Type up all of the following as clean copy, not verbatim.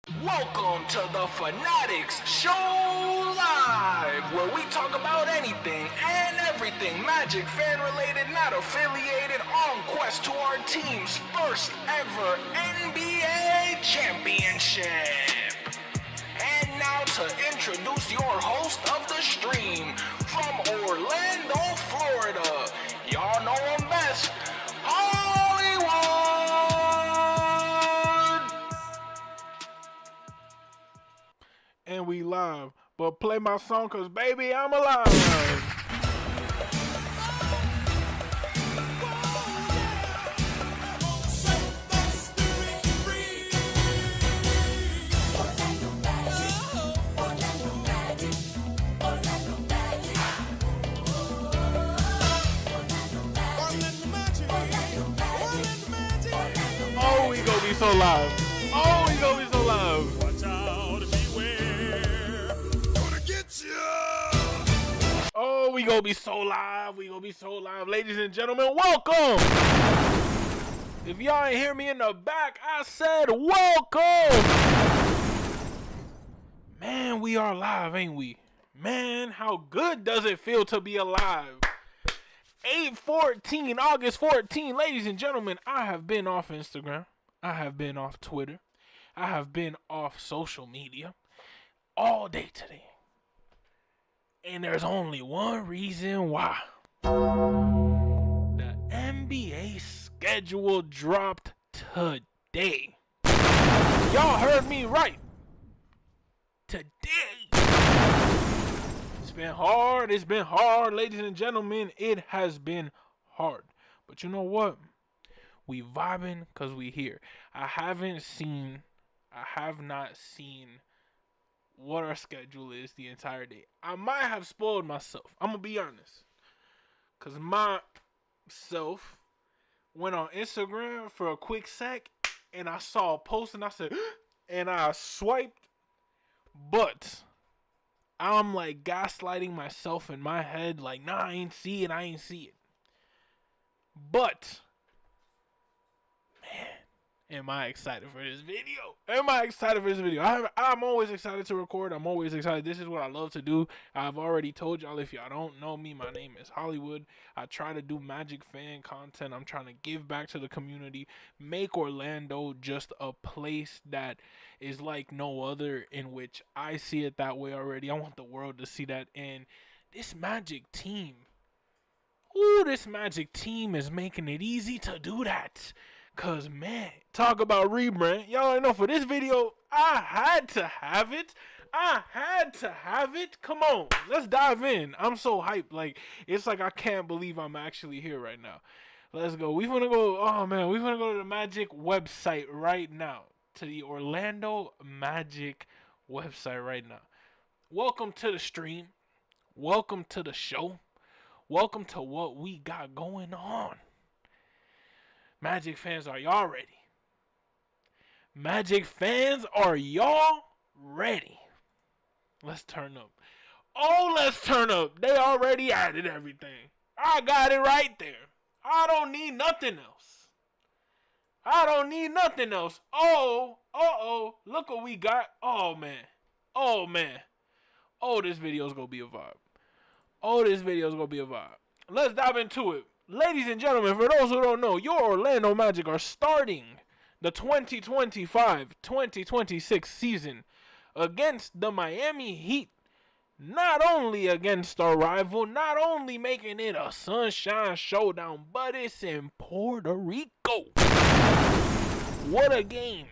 Welcome to the Fannattics Show Live, where we talk about anything and everything Magic fan related, not affiliated, on quest to our team's first ever NBA championship. And now to introduce your host of the stream, from Orlando, Florida. Y'all know him best, Hollywood! And we live. But play my song, cause baby, I'm alive. Oh, we gonna be so live. Oh, we gonna be so live. Oh, we gonna be so live. We gonna be so live. Ladies and gentlemen, welcome. If y'all ain't hear me in the back, I said welcome. Man, we are live, ain't we? Man, how good does it feel to be alive? 8/14, August 14. Ladies and gentlemen, I have been off Instagram. I have been off Twitter. I have been off social media all day today. And there's only one reason why. The NBA schedule dropped today. Y'all heard me right. Today. It's been hard. It's been hard, ladies and gentlemen. It has been hard. But you know what? We vibing because we here. I have not seen what our schedule is the entire day. I might have spoiled myself. I'm going to be honest. Because myself went on Instagram for a quick sec and I saw a post and I said, and I swiped. But I'm like gaslighting myself in my head like, nah, I ain't see it. But am I excited for this video? I'm always excited to record. I'm always excited. This is what I love to do. I've already told y'all, if y'all don't know me, my name is Hollywood. I try to do Magic fan content. I'm trying to give back to the community. Make Orlando just a place that is like no other, in which I see it that way already. I want the world to see that. And this Magic team, this Magic team is making it easy to do that. Cause man, talk about rebrand. Y'all already know for this video, I had to have it. Come on, let's dive in. I'm so hyped. Like, it's like I can't believe I'm actually here right now. Let's go. We're gonna go to the Magic website right now. To the Orlando Magic website right now. Welcome to the stream. Welcome to the show. Welcome to what we got going on. Magic fans, are y'all ready? Magic fans, are y'all ready? Let's turn up. Oh, let's turn up. They already added everything. I got it right there. I don't need nothing else. Oh, look what we got. Oh, man. Oh, this video's gonna be a vibe. Let's dive into it. Ladies and gentlemen, for those who don't know, your Orlando Magic are starting the 2025-2026 season against the Miami Heat. Not only against our rival, not only making it a sunshine showdown, but it's in Puerto Rico. What a game.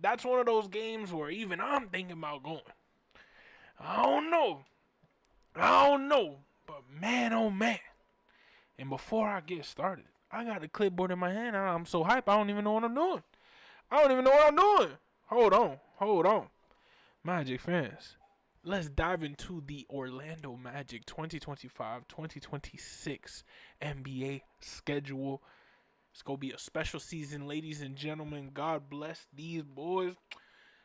That's one of those games where even I'm thinking about going. I don't know. But man, oh man. And before I get started, I got the clipboard in my hand. I'm so hyped, I don't even know what I'm doing. Hold on. Magic fans, let's dive into the Orlando Magic 2025-2026 NBA schedule. It's going to be a special season, ladies and gentlemen. God bless these boys.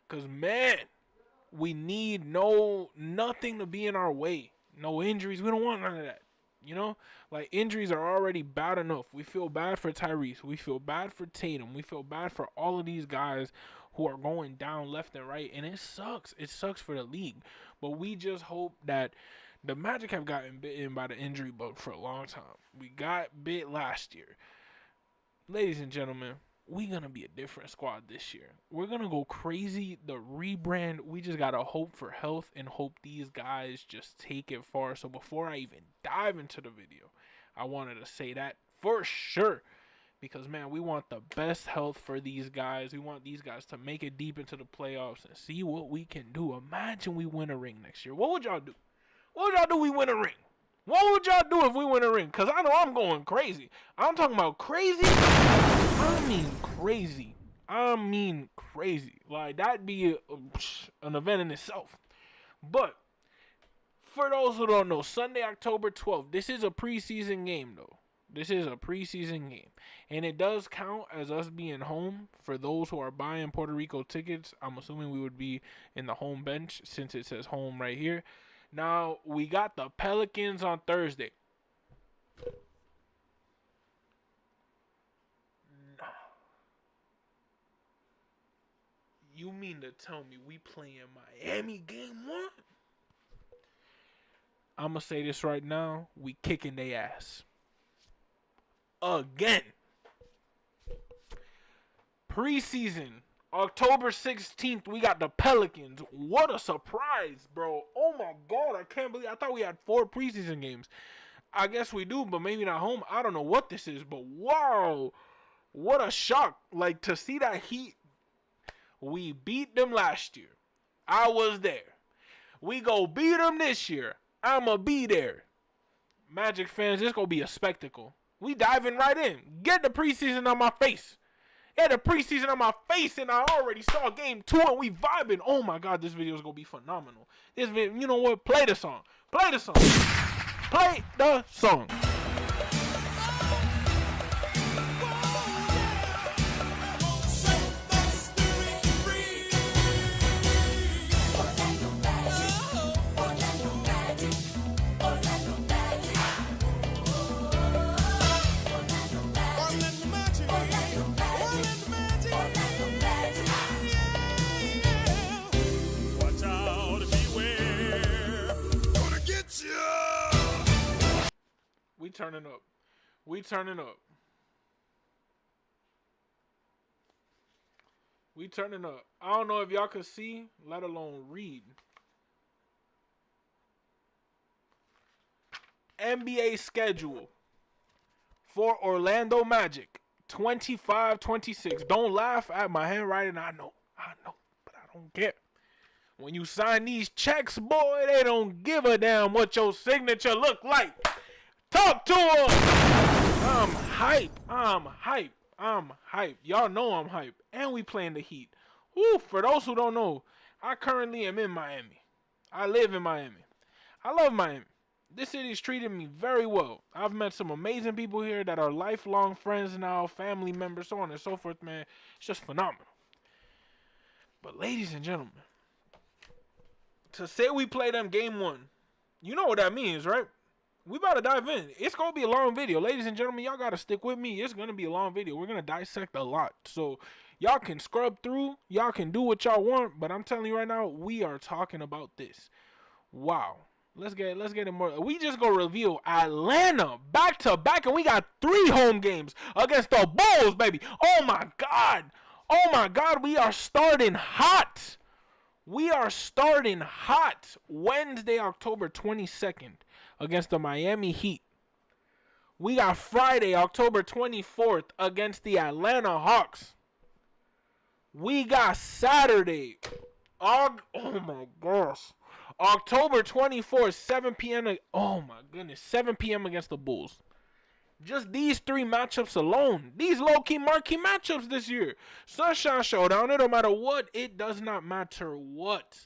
Because, man, we need nothing to be in our way. No injuries. We don't want none of that. You know, like, injuries are already bad enough. We feel bad for Tyrese. We feel bad for Tatum. We feel bad for all of these guys who are going down left and right, and it sucks. It sucks for the league. But we just hope that the Magic have gotten bitten by the injury bug for a long time. We got bit last year. Ladies and gentlemen, we're going to be a different squad this year. We're going to go crazy. The rebrand, we just got to hope for health and hope these guys just take it far. So before I even dive into the video, I wanted to say that for sure. Because, man, we want the best health for these guys. We want these guys to make it deep into the playoffs and see what we can do. Imagine we win a ring next year. What would y'all do? What would y'all do if we win a ring? What would y'all do if we win a ring? Because I know I'm going crazy. I'm talking about crazy. I mean crazy. I mean crazy. Like, that'd be an event in itself. But for those who don't know, Sunday, October 12th, this is a preseason game, though. This is a preseason game. And it does count as us being home. For those who are buying Puerto Rico tickets, I'm assuming we would be in the home bench since it says home right here. Now, we got the Pelicans on Thursday. You mean to tell me we playing Miami game 1? I'm going to say this right now. We kicking their ass. Again. Preseason. October 16th, we got the Pelicans. What a surprise, bro. Oh, my God. I can't believe. I thought we had 4 preseason games. I guess we do, but maybe not home. I don't know what this is, but wow. What a shock. Like, to see that Heat. We beat them last year. I was there. We go beat them this year. I'ma be there. Magic fans, it's going to be a spectacle. We diving right in. Get the preseason on my face. Get the preseason on my face, and I already saw game 2, and we vibing. Oh, my God, this video is going to be phenomenal. This video, you know what? Play the song. Play the song. Play the song. We turning up. We turning up. We turning up. I don't know if y'all can see, let alone read. NBA schedule for Orlando Magic 25-26. Don't laugh at my handwriting. I know, but I don't care. When you sign these checks, boy, they don't give a damn what your signature look like. Talk to him. I'm hype. Y'all know I'm hype. And we playing the Heat. Woo, for those who don't know, I currently am in Miami. I live in Miami. I love Miami. This city's treated me very well. I've met some amazing people here that are lifelong friends now, family members, so on and so forth, man. It's just phenomenal. But ladies and gentlemen, to say we play them game 1, you know what that means, right? We about to dive in. It's going to be a long video. Ladies and gentlemen, y'all got to stick with me. It's going to be a long video. We're going to dissect a lot. So, y'all can scrub through. Y'all can do what y'all want. But I'm telling you right now, we are talking about this. Wow. Let's get it more. We just going to reveal Atlanta back to back. And we got 3 home games against the Bulls, baby. Oh, my God. Oh, my God. We are starting hot. We are starting hot. Wednesday, October 22nd. Against the Miami Heat. We got Friday, October 24th against the Atlanta Hawks. We got Saturday, oh my gosh, October 24th, 7 p.m. Oh my goodness, 7 p.m. against the Bulls. Just these 3 matchups alone. These low-key marquee matchups this year. Sunshine Showdown, it don't matter what. It does not matter what.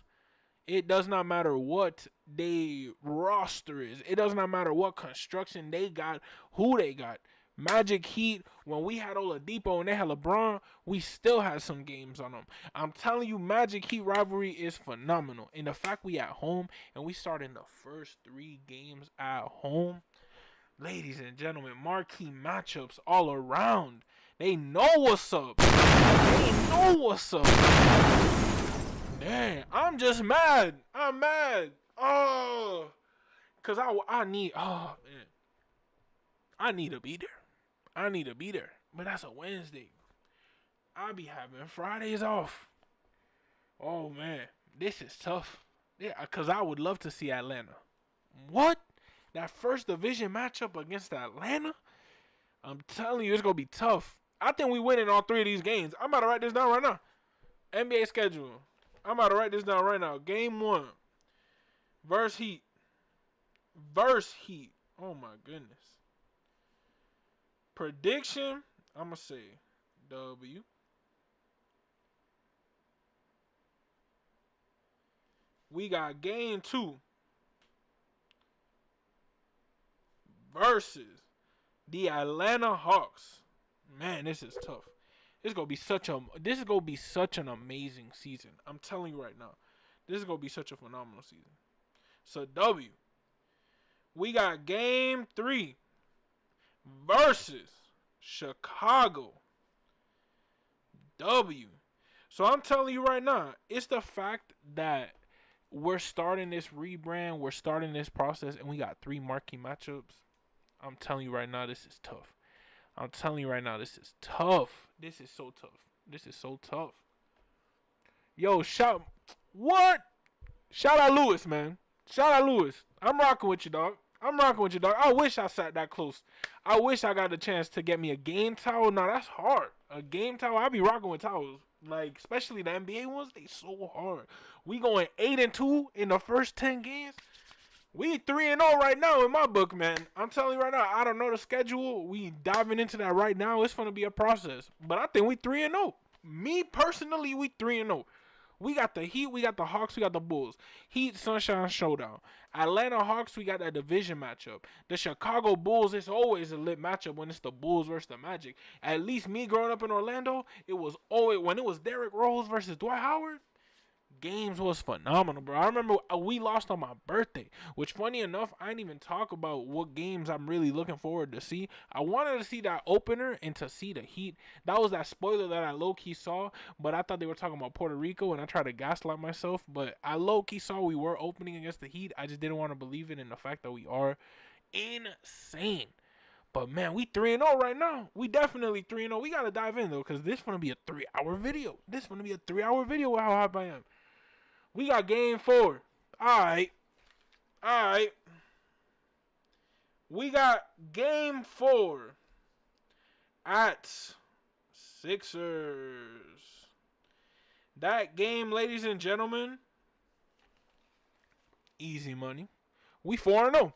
It does not matter what their roster is. It does not matter what construction they got, who they got. Magic Heat, when we had Oladipo and they had LeBron, we still had some games on them. I'm telling you, Magic Heat rivalry is phenomenal. And the fact we at home and we starting the first 3 games at home, ladies and gentlemen, marquee matchups all around. They know what's up. They know what's up. Man, I'm just mad. I'm mad. Oh, cause I need. Oh man, I need to be there. I need to be there. But that's a Wednesday. I be having Fridays off. Oh man, this is tough. Yeah, cause I would love to see Atlanta. What? That first division matchup against Atlanta? I'm telling you, it's gonna be tough. I think we win in all 3 of these games. I'm about to write this down right now. NBA schedule. I'm about to write this down right now. Game 1. Versus Heat. Versus Heat. Oh my goodness. Prediction. I'm gonna say W. We got game 2 versus the Atlanta Hawks. Man, this is tough. This is gonna be such an amazing season. I'm telling you right now. This is gonna be such a phenomenal season. So W. We got game 3 versus Chicago. W. So I'm telling you right now, it's the fact that we're starting this rebrand, we're starting this process, and we got 3 marquee matchups. I'm telling you right now, this is tough. I'm telling you right now, this is tough. This is so tough. This is so tough. Yo, what? Shout out Lewis, man. Shout out Lewis. I'm rocking with you, dog. I wish I sat that close. I wish I got the chance to get me a game towel. Nah, that's hard. A game towel. I be rocking with towels. Like, especially the NBA ones, they so hard. We going 8-2 in the first 10 games. We 3-0 right now in my book, man. I'm telling you right now, I don't know the schedule. We diving into that right now. It's going to be a process. But I think we 3-0. Me, personally, we 3-0. We got the Heat, we got the Hawks, we got the Bulls. Heat, Sunshine Showdown. Atlanta Hawks, we got that division matchup. The Chicago Bulls, it's always a lit matchup when it's the Bulls versus the Magic. At least me growing up in Orlando, it was always, when it was Derrick Rose versus Dwight Howard, games was phenomenal, bro. I remember we lost on my birthday, which funny enough, I didn't even talk about what games I'm really looking forward to see. I wanted to see that opener and to see the Heat. That was that spoiler that I low-key saw, but I thought they were talking about Puerto Rico, and I tried to gaslight myself, but I low-key saw we were opening against the Heat. I just didn't want to believe it in the fact that we are insane. But man, we 3-0 right now. We definitely 3-0. We got to dive in, though, because this is going to be a 3-hour video. This is going to be a 3-hour video with how hype I am. We got game 4. Alright. We got game 4 at Sixers. That game, ladies and gentlemen, easy money. We 4-0.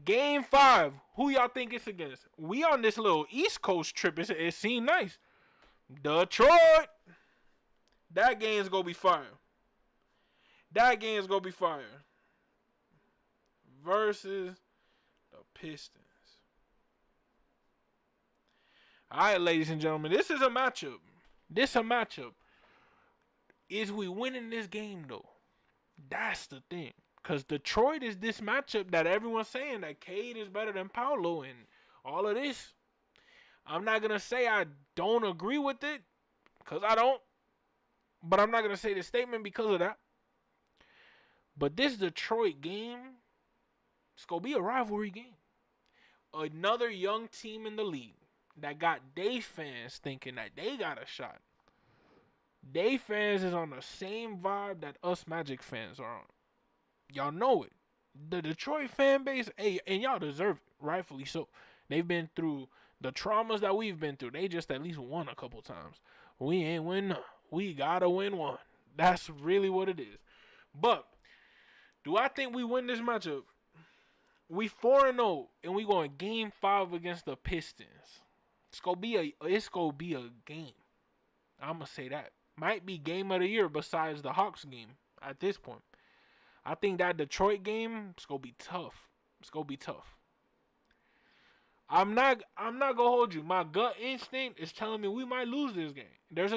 Game 5. Who y'all think it's against? We on this little East Coast trip. It seemed nice. Detroit. That game's going to be fire. Versus the Pistons. Alright, ladies and gentlemen. This is a matchup. Is we winning this game, though? That's the thing. Because Detroit is this matchup that everyone's saying that Cade is better than Paolo and all of this. I'm not going to say I don't agree with it. Because I don't. But I'm not going to say the statement because of that. But this Detroit game, it's going to be a rivalry game. Another young team in the league that got they fans thinking that they got a shot. They fans is on the same vibe that us Magic fans are on. Y'all know it. The Detroit fan base, hey, and y'all deserve it, rightfully so. They've been through the traumas that we've been through. They just at least won a couple times. We ain't win none. We gotta win one. That's really what it is. But do I think we win this matchup? We 4-0 and we going game 5 against the Pistons. It's gonna be a game. I'ma say that. Might be game of the year besides the Hawks game at this point. I think that Detroit game, it's gonna be tough. I'm not gonna hold you. My gut instinct is telling me we might lose this game. There's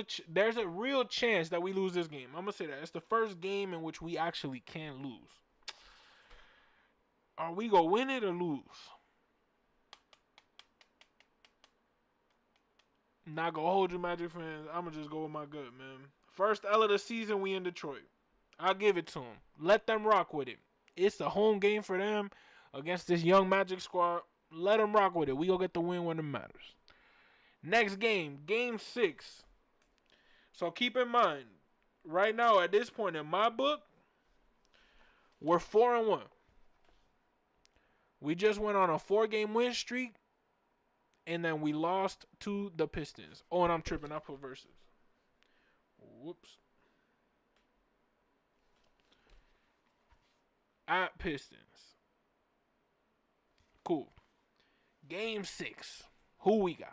a real chance that we lose this game. I'm gonna say that. It's the first game in which we actually can lose. Are we gonna win it or lose? Not gonna hold you, Magic fans. I'm gonna just go with my gut, man. First L of the season, we in Detroit. I'll give it to them. Let them rock with it. It's a home game for them against this young Magic squad. Let them rock with it. We go get the win when it matters. Next game, game 6. So keep in mind, right now at this point in my book, we're 4-1. We just went on a 4-game win streak, and then we lost to the Pistons. Oh, and I'm tripping. I put versus. Whoops. At Pistons. Cool. Game 6. Who we got?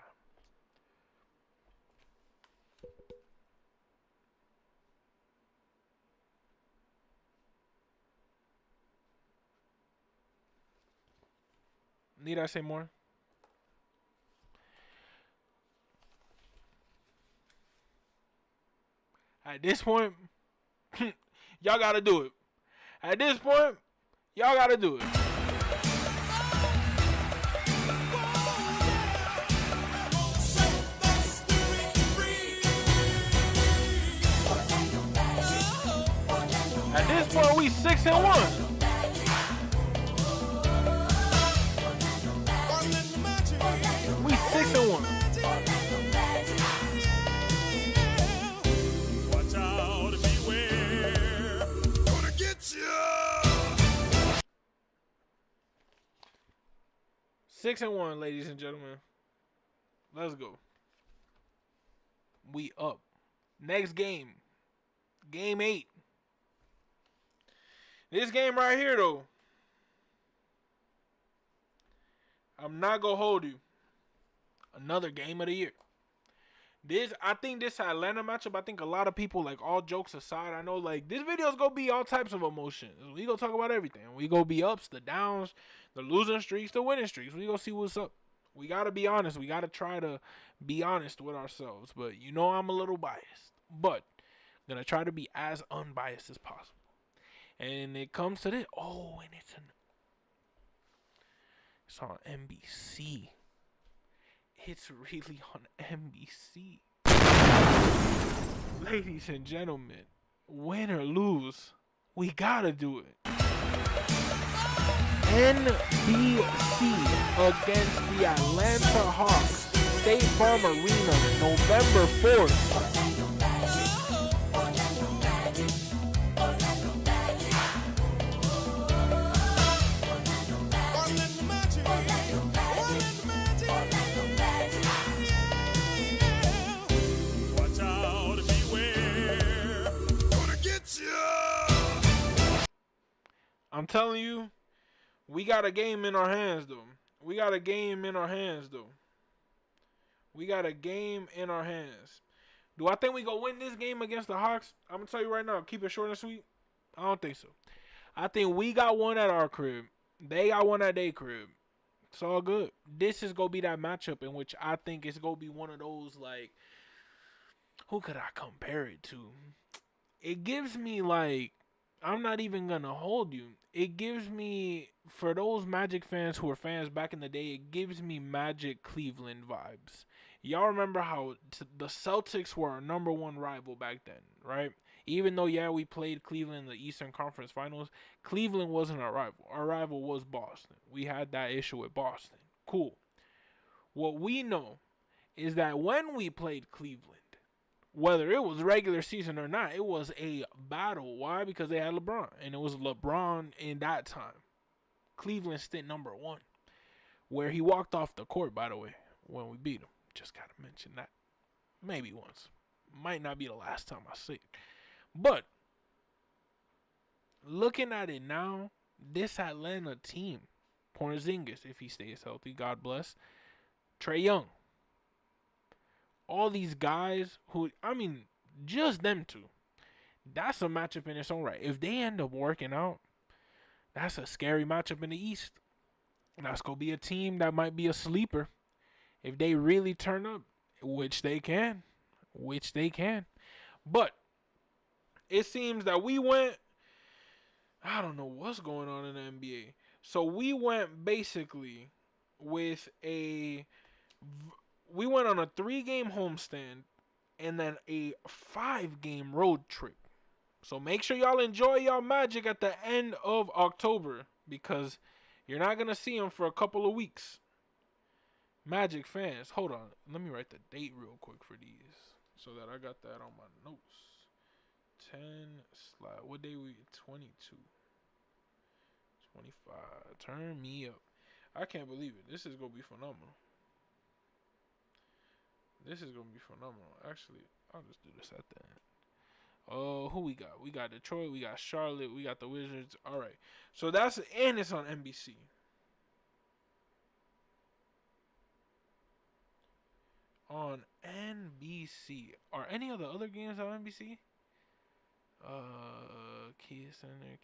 Need I say more? At this point, y'all gotta do it. At this point, y'all gotta do it. At this point, we 6-1. We 6-1. Watch out, beware. Gonna get you. 6-1, ladies and gentlemen. Let's go. We up. Next game. Game 8. This game right here, though. I'm not gonna hold you. Another game of the year. I think this Atlanta matchup, I think a lot of people, like, all jokes aside, I know, like, this video is gonna be all types of emotions. We gonna talk about everything. We gonna be ups, the downs, the losing streaks, the winning streaks. We gonna see what's up. We gotta be honest. We gotta try to be honest with ourselves. But you know I'm a little biased. But I'm gonna try to be as unbiased as possible. And it comes to this. Oh, and it's on NBC. It's really on NBC. Ladies and gentlemen, win or lose, we gotta do it. NBC against the Atlanta Hawks, State Farm Arena, November 4th. I'm telling you, we got a game in our hands, though. We got a game in our hands. Do I think we gonna win this game against the Hawks? I'm gonna tell you right now, keep it short and sweet. I don't think so. I think we got one at our crib. They got one at their crib. It's all good. This is gonna be that matchup in which I think it's gonna be one of those, like, who could I compare it to? It gives me, like, I'm not even gonna hold you. It gives me, for those Magic fans who were fans back in the day, it gives me Magic Cleveland vibes. Y'all remember how the Celtics were our number one rival back then, right? Even though, yeah, we played Cleveland in the Eastern Conference Finals, Cleveland wasn't our rival. Our rival was Boston. We had that issue with Boston. Cool. What we know is that when we played Cleveland, whether it was regular season or not, it was a battle. Why? Because they had LeBron. And it was LeBron in that time. Cleveland stint number 1. Where he walked off the court, by the way, when we beat him. Just gotta mention that. Maybe once. Might not be the last time I see it. But, looking at it now, this Atlanta team, Porzingis, if he stays healthy, God bless, Trae Young, all these guys who, I mean, just them two. That's a matchup in its own right. If they end up working out, that's a scary matchup in the East. And that's going to be a team that might be a sleeper. If they really turn up, which they can. But it seems that we went, I don't know what's going on in the NBA. So we went basically with we went on a 3-game homestand and then a 5-game road trip. So make sure y'all enjoy y'all Magic at the end of October because you're not going to see them for a couple of weeks. Magic fans, hold on. Let me write the date real quick for these so that I got that on my notes. 10 slide. What day we? 22. 25. Turn me up. I can't believe it. This is going to be phenomenal. This is going to be phenomenal. Actually, I'll just do this at the end. Oh, who we got? We got Detroit. We got Charlotte. We got the Wizards. All right. So that's, and it's on NBC. On NBC. Are any of the other games on NBC? Kia Center.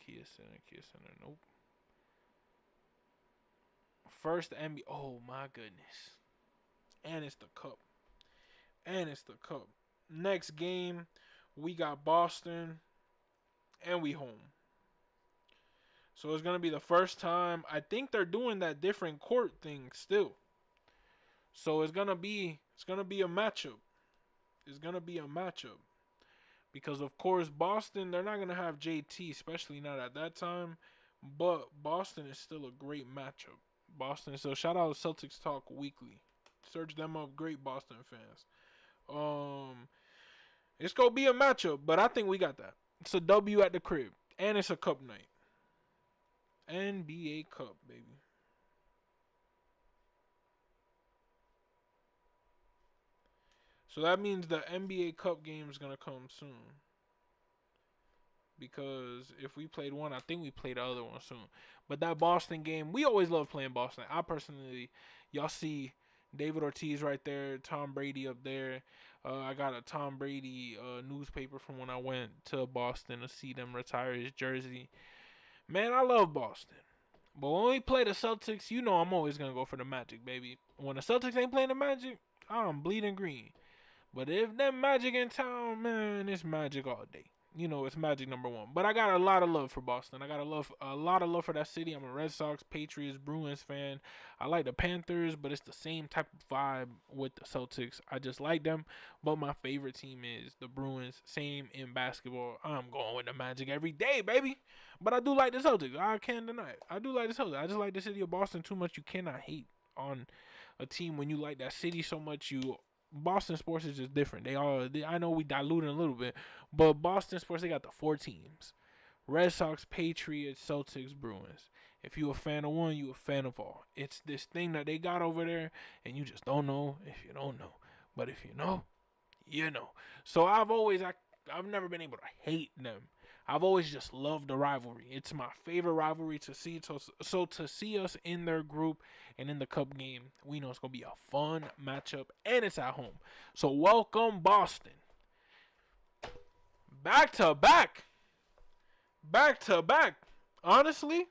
Nope. First NBA. Oh my goodness. And it's the cup. Next game, we got Boston, and we home. So it's gonna be the first time. I think they're doing that different court thing still. So it's gonna be a matchup. Because of course Boston, they're not gonna have JT, especially not at that time. But Boston is still a great matchup. So shout out Celtics Talk Weekly. Search them up, great Boston fans. It's gonna be a matchup, but I think we got that. It's a W at the crib, and it's a cup night. NBA Cup, baby. So that means the NBA Cup game is gonna come soon. Because if we played one, I think we played the other one soon. But that Boston game, we always love playing Boston. I personally, y'all see David Ortiz right there, Tom Brady up there. I got a Tom Brady newspaper from when I went to Boston to see them retire his jersey. Man, I love Boston. But when we play the Celtics, you know I'm always going to go for the Magic, baby. When the Celtics ain't playing the Magic, I'm bleeding green. But if them Magic in town, man, it's Magic all day. You know, it's Magic number one. But I got a lot of love for Boston. I got a lot of love for that city. I'm a Red Sox, Patriots, Bruins fan. I like the Panthers, but it's the same type of vibe with the Celtics. I just like them. But my favorite team is the Bruins. Same in basketball. I'm going with the Magic every day, baby. But I do like the Celtics. I can't deny it. I do like the Celtics. I just like the city of Boston too much. You cannot hate on a team when you like that city so much. Boston sports is just different. I know we diluting a little bit, but Boston sports, they got the 4 teams: Red Sox, Patriots, Celtics, Bruins. If you a fan of one, you a fan of all. It's this thing that they got over there, and you just don't know if you don't know. But if you know, you know. So I've never been able to hate them. I've always just loved the rivalry. It's my favorite rivalry to see. So to see us in their group and in the cup game, we know it's going to be a fun matchup, and it's at home. So welcome, Boston. Back to back. Honestly,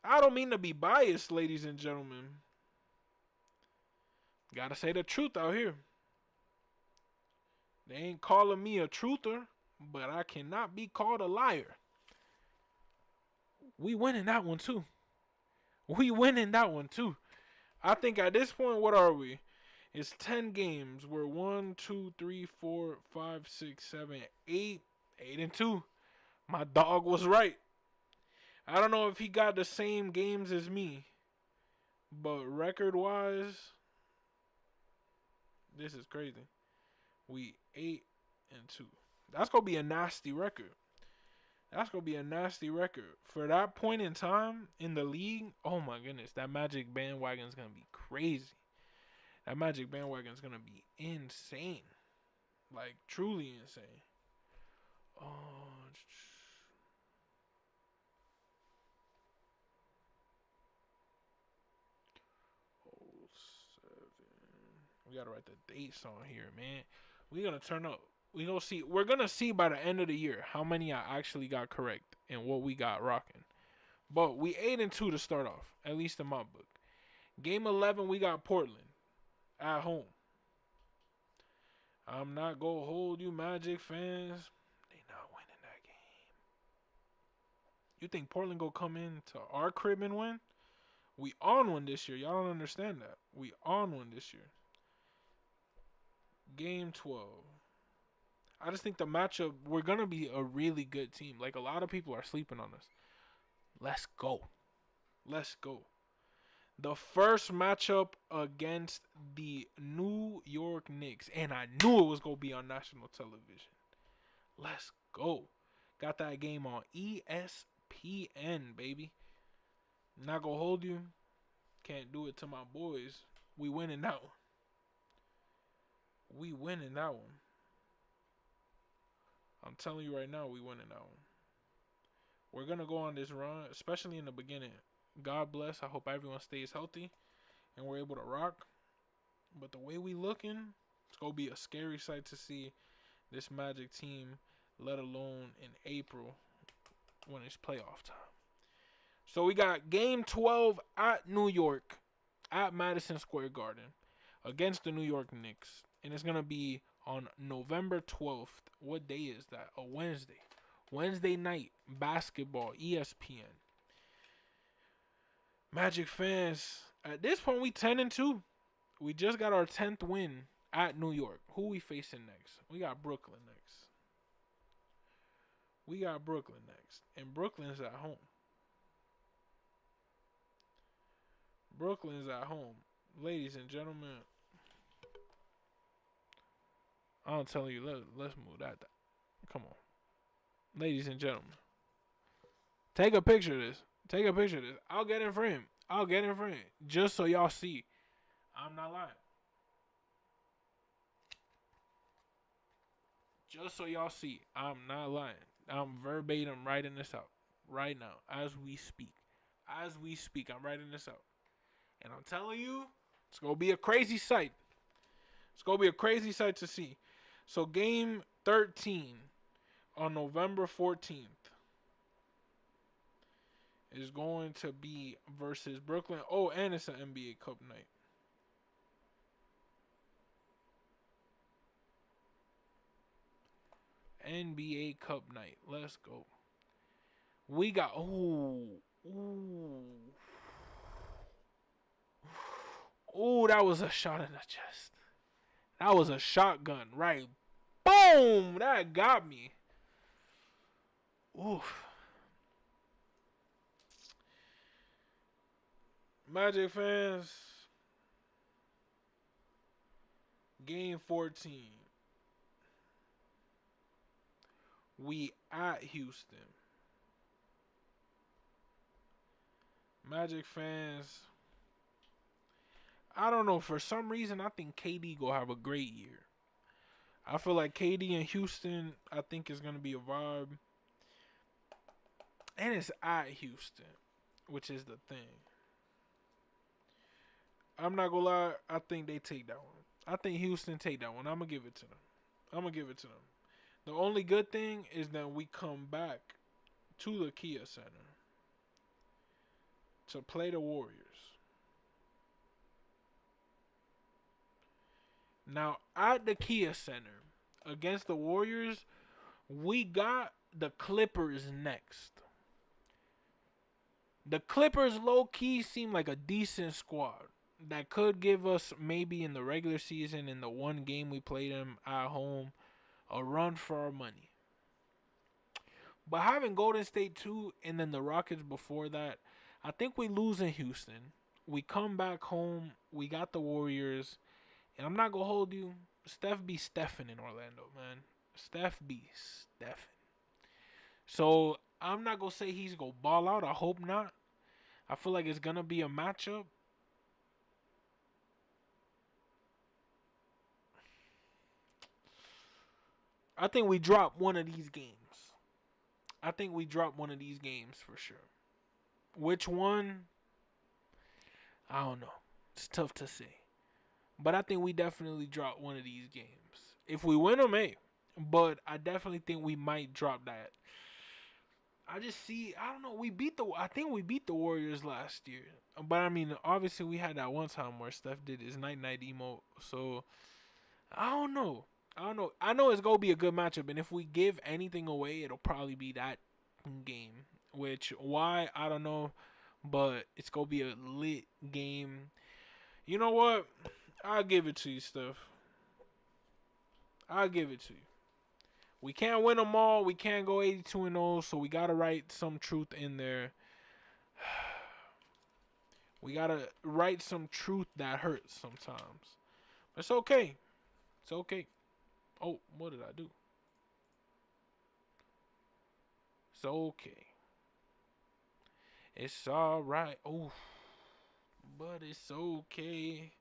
I don't mean to be biased, ladies and gentlemen. Gotta say the truth out here. They ain't calling me a truther, but I cannot be called a liar. We winning that one too. I think at this point, what are we? It's 10 games. We're 1, 2, 3, 4, 5, 6, 7, 8. 8-2. My dog was right. I don't know if he got the same games as me, but record-wise, this is crazy. We 8-2. That's gonna be a nasty record. For that point in time in the league. Oh my goodness, that Magic bandwagon is gonna be crazy. That Magic bandwagon is gonna be insane, like truly insane. Oh, 07. We gotta write the dates on here, man. We're gonna turn up. We're gonna see by the end of the year how many I actually got correct and what we got rocking. But we 8-2 to start off, at least in my book. Game 11, we got Portland at home. I'm not gonna hold you, Magic fans. They not winning that game. You think Portland gonna come into our crib and win? We on one this year. Y'all don't understand that. We on one this year. Game 12. I just think the matchup, we're going to be a really good team. Like, a lot of people are sleeping on us. Let's go. Let's go. The first matchup against the New York Knicks. And I knew it was going to be on national television. Let's go. Got that game on ESPN, baby. Not going to hold you. Can't do it to my boys. We winning that one. We winning that one. I'm telling you right now, we winning that one. We're going to go on this run, especially in the beginning. God bless. I hope everyone stays healthy and we're able to rock. But the way we looking, it's going to be a scary sight to see this Magic team, let alone in April when it's playoff time. So we got game 12 at New York, at Madison Square Garden, against the New York Knicks. And it's going to be on November 12th. What day is that? A Wednesday. Wednesday night, basketball, ESPN. Magic fans, at this point, we 10-2. We just got our 10th win at New York. Who we facing next? We got Brooklyn next. We got Brooklyn next. And Brooklyn's at home. Brooklyn's at home. Ladies and gentlemen, I'm telling you, let's move that. Come on. Ladies and gentlemen, take a picture of this. Take a picture of this. I'll get in frame. I'll get in frame. Just so y'all see. I'm not lying. Just so y'all see. I'm not lying. I'm verbatim writing this out. Right now. As we speak. As we speak. I'm writing this out. And I'm telling you, it's going to be a crazy sight. It's going to be a crazy sight to see. So game 13 on November 14th is going to be versus Brooklyn. Oh, and it's an NBA Cup night. NBA Cup night. Let's go. We got, that was a shot in the chest. That was a shotgun, right? Boom! That got me. Oof. Magic fans, game 14. We at Houston. Magic fans, I don't know. For some reason, I think KD gonna have a great year. I feel like KD in Houston, I think is gonna be a vibe. And it's at Houston, which is the thing. I'm not gonna lie, I think they take that one. I think Houston take that one. I'm gonna give it to them. The only good thing is that we come back to the Kia Center to play the Warriors. Now, at the Kia Center against the Warriors, we got the Clippers next. The Clippers low-key seem like a decent squad that could give us, maybe in the regular season, in the one game we played them at home, a run for our money. But having Golden State 2 and then the Rockets before that, I think we lose in Houston. We come back home. We got the Warriors. And I'm not going to hold you. Steph be Stephen in Orlando, man. Steph be Stephen. So I'm not going to say he's going to ball out. I hope not. I feel like it's going to be a matchup. I think we drop one of these games. For sure. Which one? I don't know. It's tough to say. But I think we definitely drop one of these games. If we win them, hey. But I definitely think we might drop that. I don't know. I think we beat the Warriors last year. But I mean, obviously we had that one time where Steph did his night-night emote. So, I don't know. I know it's going to be a good matchup. And if we give anything away, it'll probably be that game. Which, why? I don't know. but it's gonna be a lit game. You know what? I'll give it to you, Steph. I'll give it to you. We can't win them all. We can't go 82-0, so we gotta write some truth in there. We gotta write some truth that hurts sometimes. It's okay. It's okay. Oh, what did I do? It's okay. It's alright. Oh, but it's okay.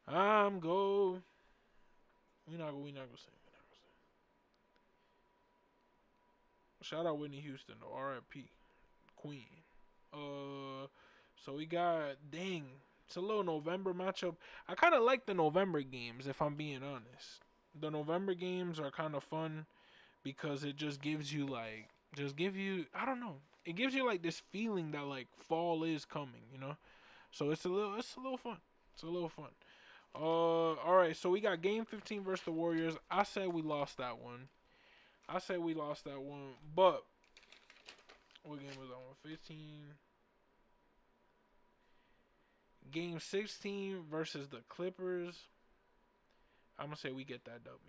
I'm go. We not gonna sing. Shout out Whitney Houston though. R.I.P. Queen. So we got it's a little November matchup. I kind of like the November games if I'm being honest. The November games are kind of fun because it just gives you I don't know. It gives you like this feeling that like fall is coming, you know? So it's a little fun. It's a little fun. All right, so we got game 15 versus the Warriors. I said we lost that one. But what game was that one? 15. Game 16 versus the Clippers. I'm gonna say we get that W.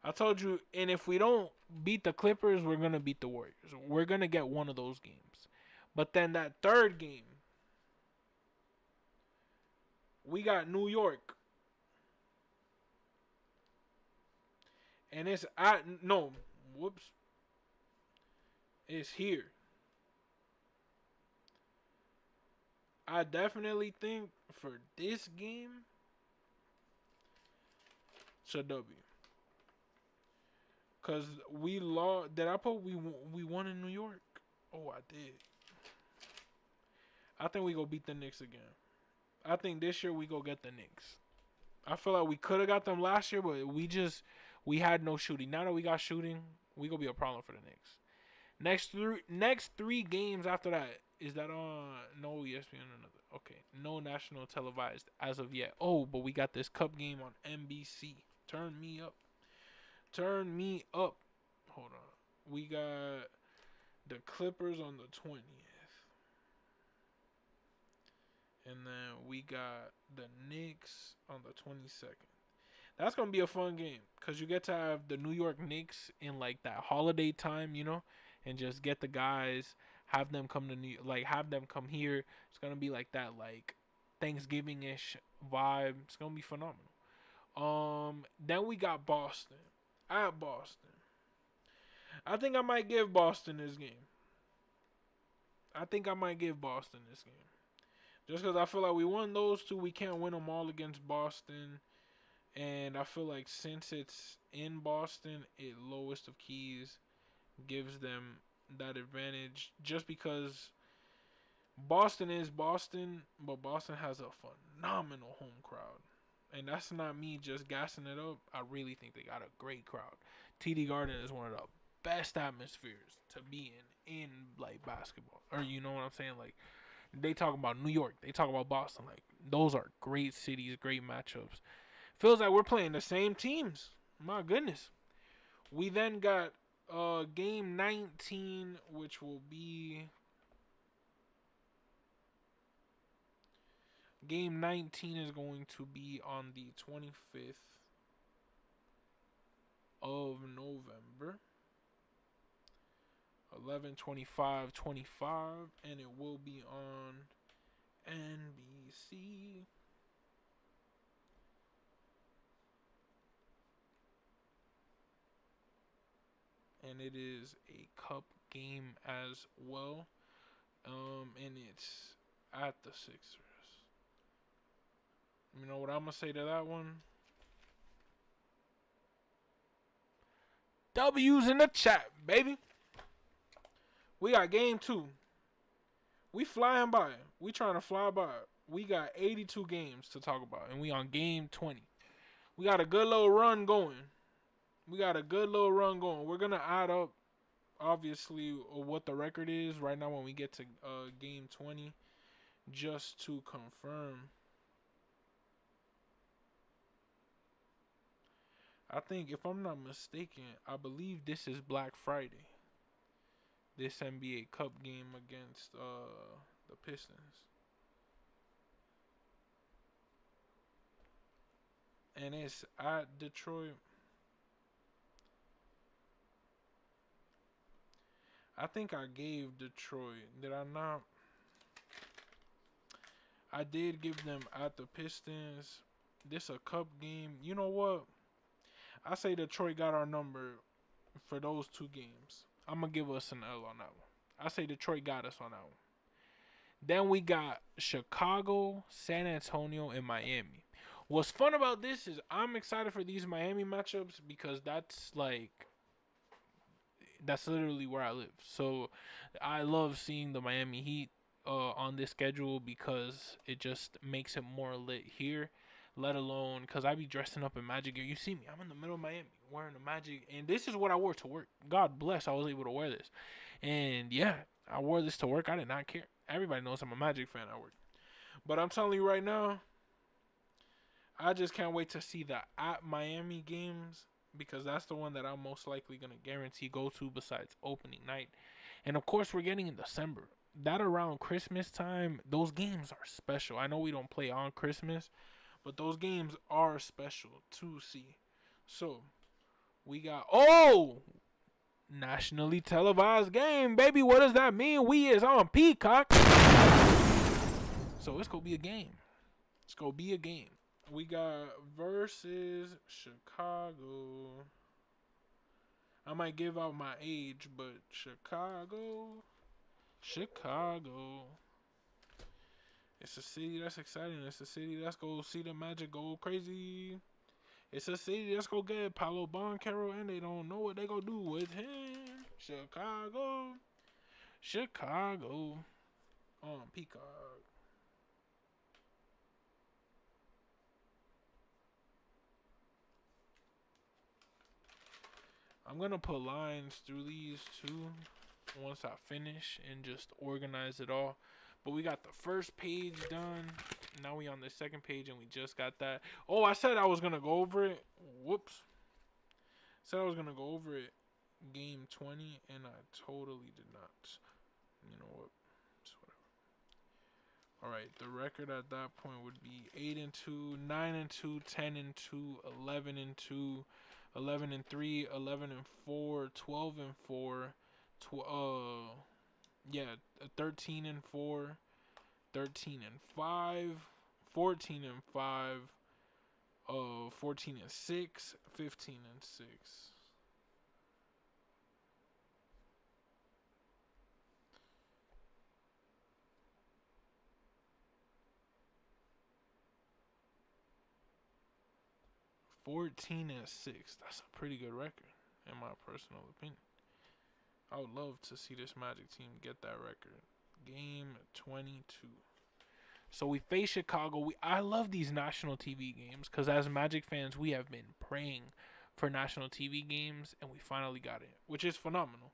I told you, and if we don't beat the Clippers, we're gonna beat the Warriors. We're gonna get one of those games. But then that third game, we got New York. And it's it's here. I definitely think for this game, it's a W. Cause we lost. Did I put we won in New York? Oh, I did. I think we go beat the Knicks again. I think this year we go get the Knicks. I feel like we could have got them last year, but we had no shooting. Now that we got shooting, we gonna be a problem for the Knicks. Next three games after that is that on no ESPN or another. Okay, no national televised as of yet. Oh, but we got this Cup game on NBC. Turn me up. Turn me up. Hold on. We got the Clippers on the 20th. And then we got the Knicks on the 22nd. That's going to be a fun game because you get to have the New York Knicks in like that holiday time, you know, and just get the guys, have them come to have them come here. It's going to be like that like Thanksgiving-ish vibe. It's going to be phenomenal. Then we got Boston. At Boston. I think I might give Boston this game. Just because I feel like we won those two, we can't win them all against Boston. And I feel like since it's in Boston, it lowest of keys gives them that advantage. Just because Boston is Boston, but Boston has a phenomenal home crowd. And that's not me just gassing it up. I really think they got a great crowd. TD Garden is one of the best atmospheres to be in like basketball. Or you know what I'm saying? Like they talk about New York, they talk about Boston. Like those are great cities, great matchups. Feels like we're playing the same teams. My goodness. We then got game 19, which will be game 19 is going to be on the 25th of November. 11/25/25, and it will be on NBC. And it is a cup game as well. And it's at the Sixers. You know what I'm gonna say to that one? W's in the chat, baby. We got game 2. We flying by. We trying to fly by. We got 82 games to talk about, and we on game 20. We got a good little run going. We're gonna add up, obviously, what the record is right now when we get to game 20, just to confirm. I think, if I'm not mistaken, I believe this is Black Friday. this NBA Cup game against the Pistons. And it's at Detroit. I think I gave Detroit. Did I not? I did give them at the Pistons. This a cup game. You know what? I say Detroit got our number for those two games. I'm gonna give us an L on that one. I say Detroit got us on that one. Then we got Chicago, San Antonio, and Miami. What's fun about this is I'm excited for these Miami matchups because that's literally where I live. So I love seeing the Miami Heat on this schedule because it just makes it more lit here. Let alone because I be dressing up in Magic gear. You see me, I'm in the middle of Miami wearing the Magic, and this is what I wore to work. God bless, I was able to wear this, and yeah, I wore this to work. I did not care. Everybody knows I'm a Magic fan at work, but I'm telling you right now, I just can't wait to see the at Miami games because that's the one that I'm most likely gonna guarantee go to besides opening night, and of course we're getting in December. That around Christmas time, those games are special. I know we don't play on Christmas, but those games are special to see. So we got nationally televised game, baby. What does that mean? We is on Peacock. So it's gonna be a game. It's gonna be a game. We got versus Chicago. I might give out my age, but Chicago. It's a city that's exciting. It's a city that's go see the Magic go crazy. It's a city that's go get Paolo Banchero, and they don't know what they gonna do with him. Chicago on Peacock. I'm gonna put lines through these too once I finish and just organize it all. But we got the first page done. Now we on the second page and we just got that. Oh, I said I was gonna go over it. Whoops. Said I was gonna go over it game 20 and I totally did not. You know what? It's whatever. Alright, the record at that point would be 8-2, 9-2, 10-2, 11-2, 11-3, 11-4, 12-4, 13-4, 13-5, 14-5, 14-6, 15-6. 14-6. That's a pretty good record, in my personal opinion. I would love to see this Magic team get that record. Game 22. So we face Chicago. I love these national TV games because as Magic fans, we have been praying for national TV games, and we finally got it, which is phenomenal.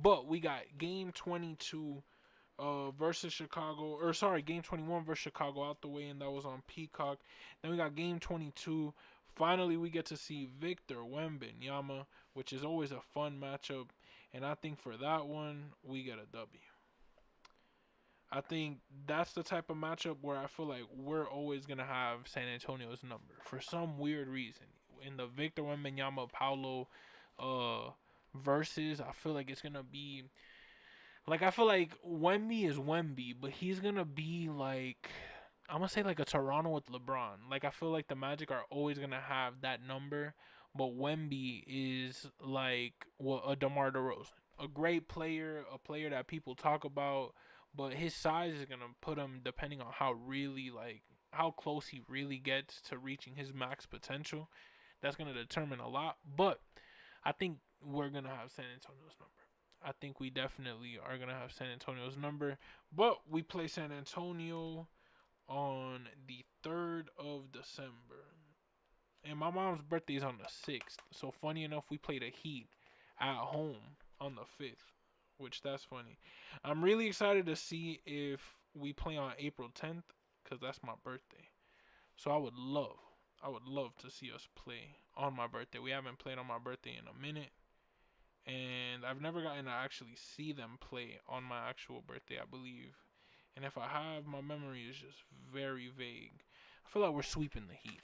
But we got game 22 versus Chicago, or sorry, game 21 versus Chicago out the way, and that was on Peacock. Then we got game 22. Finally, we get to see Victor Wembanyama, which is always a fun matchup, and I think for that one, we get a W. I think that's the type of matchup where I feel like we're always going to have San Antonio's number for some weird reason. In the Victor Wembanyama Paolo versus, I feel like it's going to be like, I feel like Wemby is Wemby, but he's going to be like, I'm going to say like a Toronto with LeBron. Like, I feel like the Magic are always going to have that number, but Wemby is like a DeMar DeRozan. A great player, a player that people talk about, but his size is going to put him, depending on how close he really gets to reaching his max potential. That's going to determine a lot, but I think we're going to have San Antonio's number. I think we definitely are going to have San Antonio's number, but we play San Antonio on the 3rd of December. And my mom's birthday is on the 6th. So funny enough, we play the Heat at home on the 5th, which that's funny. I'm really excited to see if we play on April 10th because that's my birthday. So I would love to see us play on my birthday. We haven't played on my birthday in a minute. and I've never gotten to actually see them play on my actual birthday, I believe. And if I have, my memory is just very vague. I feel like we're sweeping the Heat.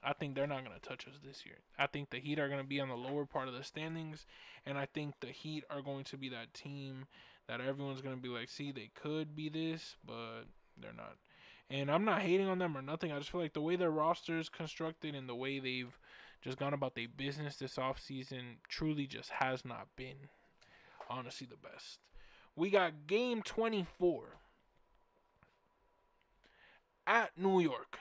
I think they're not going to touch us this year. I think the Heat are going to be on the lower part of the standings, and I think the Heat are going to be that team that everyone's going to be like, see, they could be this, but they're not. And I'm not hating on them or nothing. I just feel like the way their roster is constructed and the way they've just gone about their business this offseason truly just has not been, honestly, the best. We got game 24 at New York.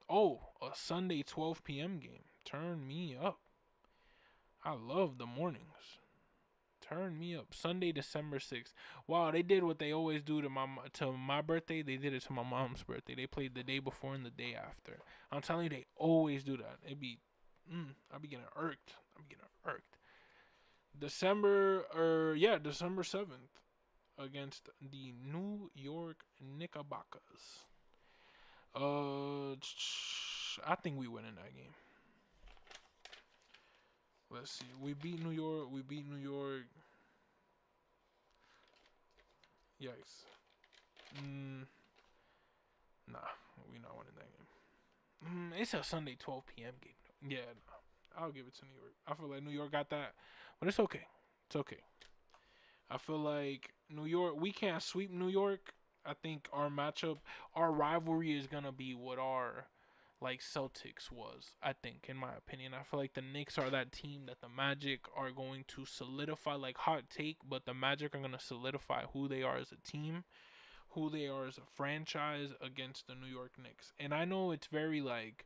Oh, a Sunday 12 p.m. game. Turn me up. I love the mornings. Turn me up. Sunday, December 6th. Wow, they did what they always do to my birthday. They did it to my mom's birthday. They played the day before and the day after. I'm telling you, they always do that. I'll be getting irked. December 7th against the New York Knickerbockers. I think we win in that game. Let's see. We beat New York. Yikes. Nah, we not winning that game. It's a Sunday 12 p.m. game. Yeah, no, I'll give it to New York. I feel like New York got that, but it's okay. It's okay. I feel like New York, we can't sweep New York. I think our matchup, our rivalry is going to be what our like Celtics was, I think, in my opinion. I feel like the Knicks are that team that the Magic are going to solidify, like hot take, but the Magic are going to solidify who they are as a team, who they are as a franchise against the New York Knicks. And I know it's very like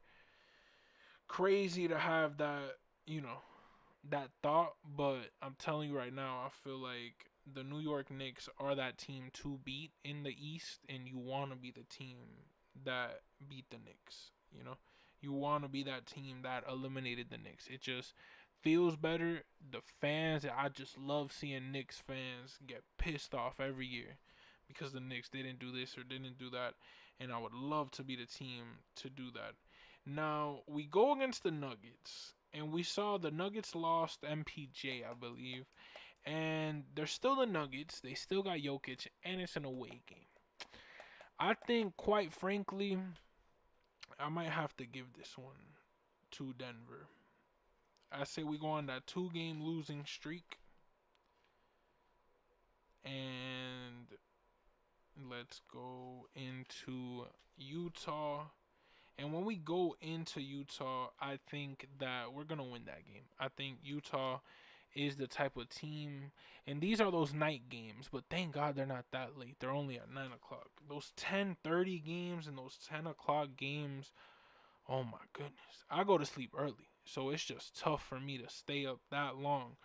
crazy to have that, that thought, but I'm telling you right now, I feel like the New York Knicks are that team to beat in the East, and you want to be the team that beat the Knicks. You want to be that team that eliminated the Knicks. It just feels better. The fans, I just love seeing Knicks fans get pissed off every year because the Knicks didn't do this or didn't do that, and I would love to be the team to do that. Now, we go against the Nuggets, and we saw the Nuggets lost MPJ, I believe, and they're still the Nuggets. They still got Jokic, and it's an away game. I think, quite frankly, I might have to give this one to Denver. I say we go on that 2-game losing streak. And let's go into Utah. And when we go into Utah, I think that we're going to win that game. I think Utah is the type of team, and these are those night games, but thank God they're not that late. They're only at 9 o'clock. Those 10:30 games and those 10 o'clock games, oh my goodness. I go to sleep early, so it's just tough for me to stay up that long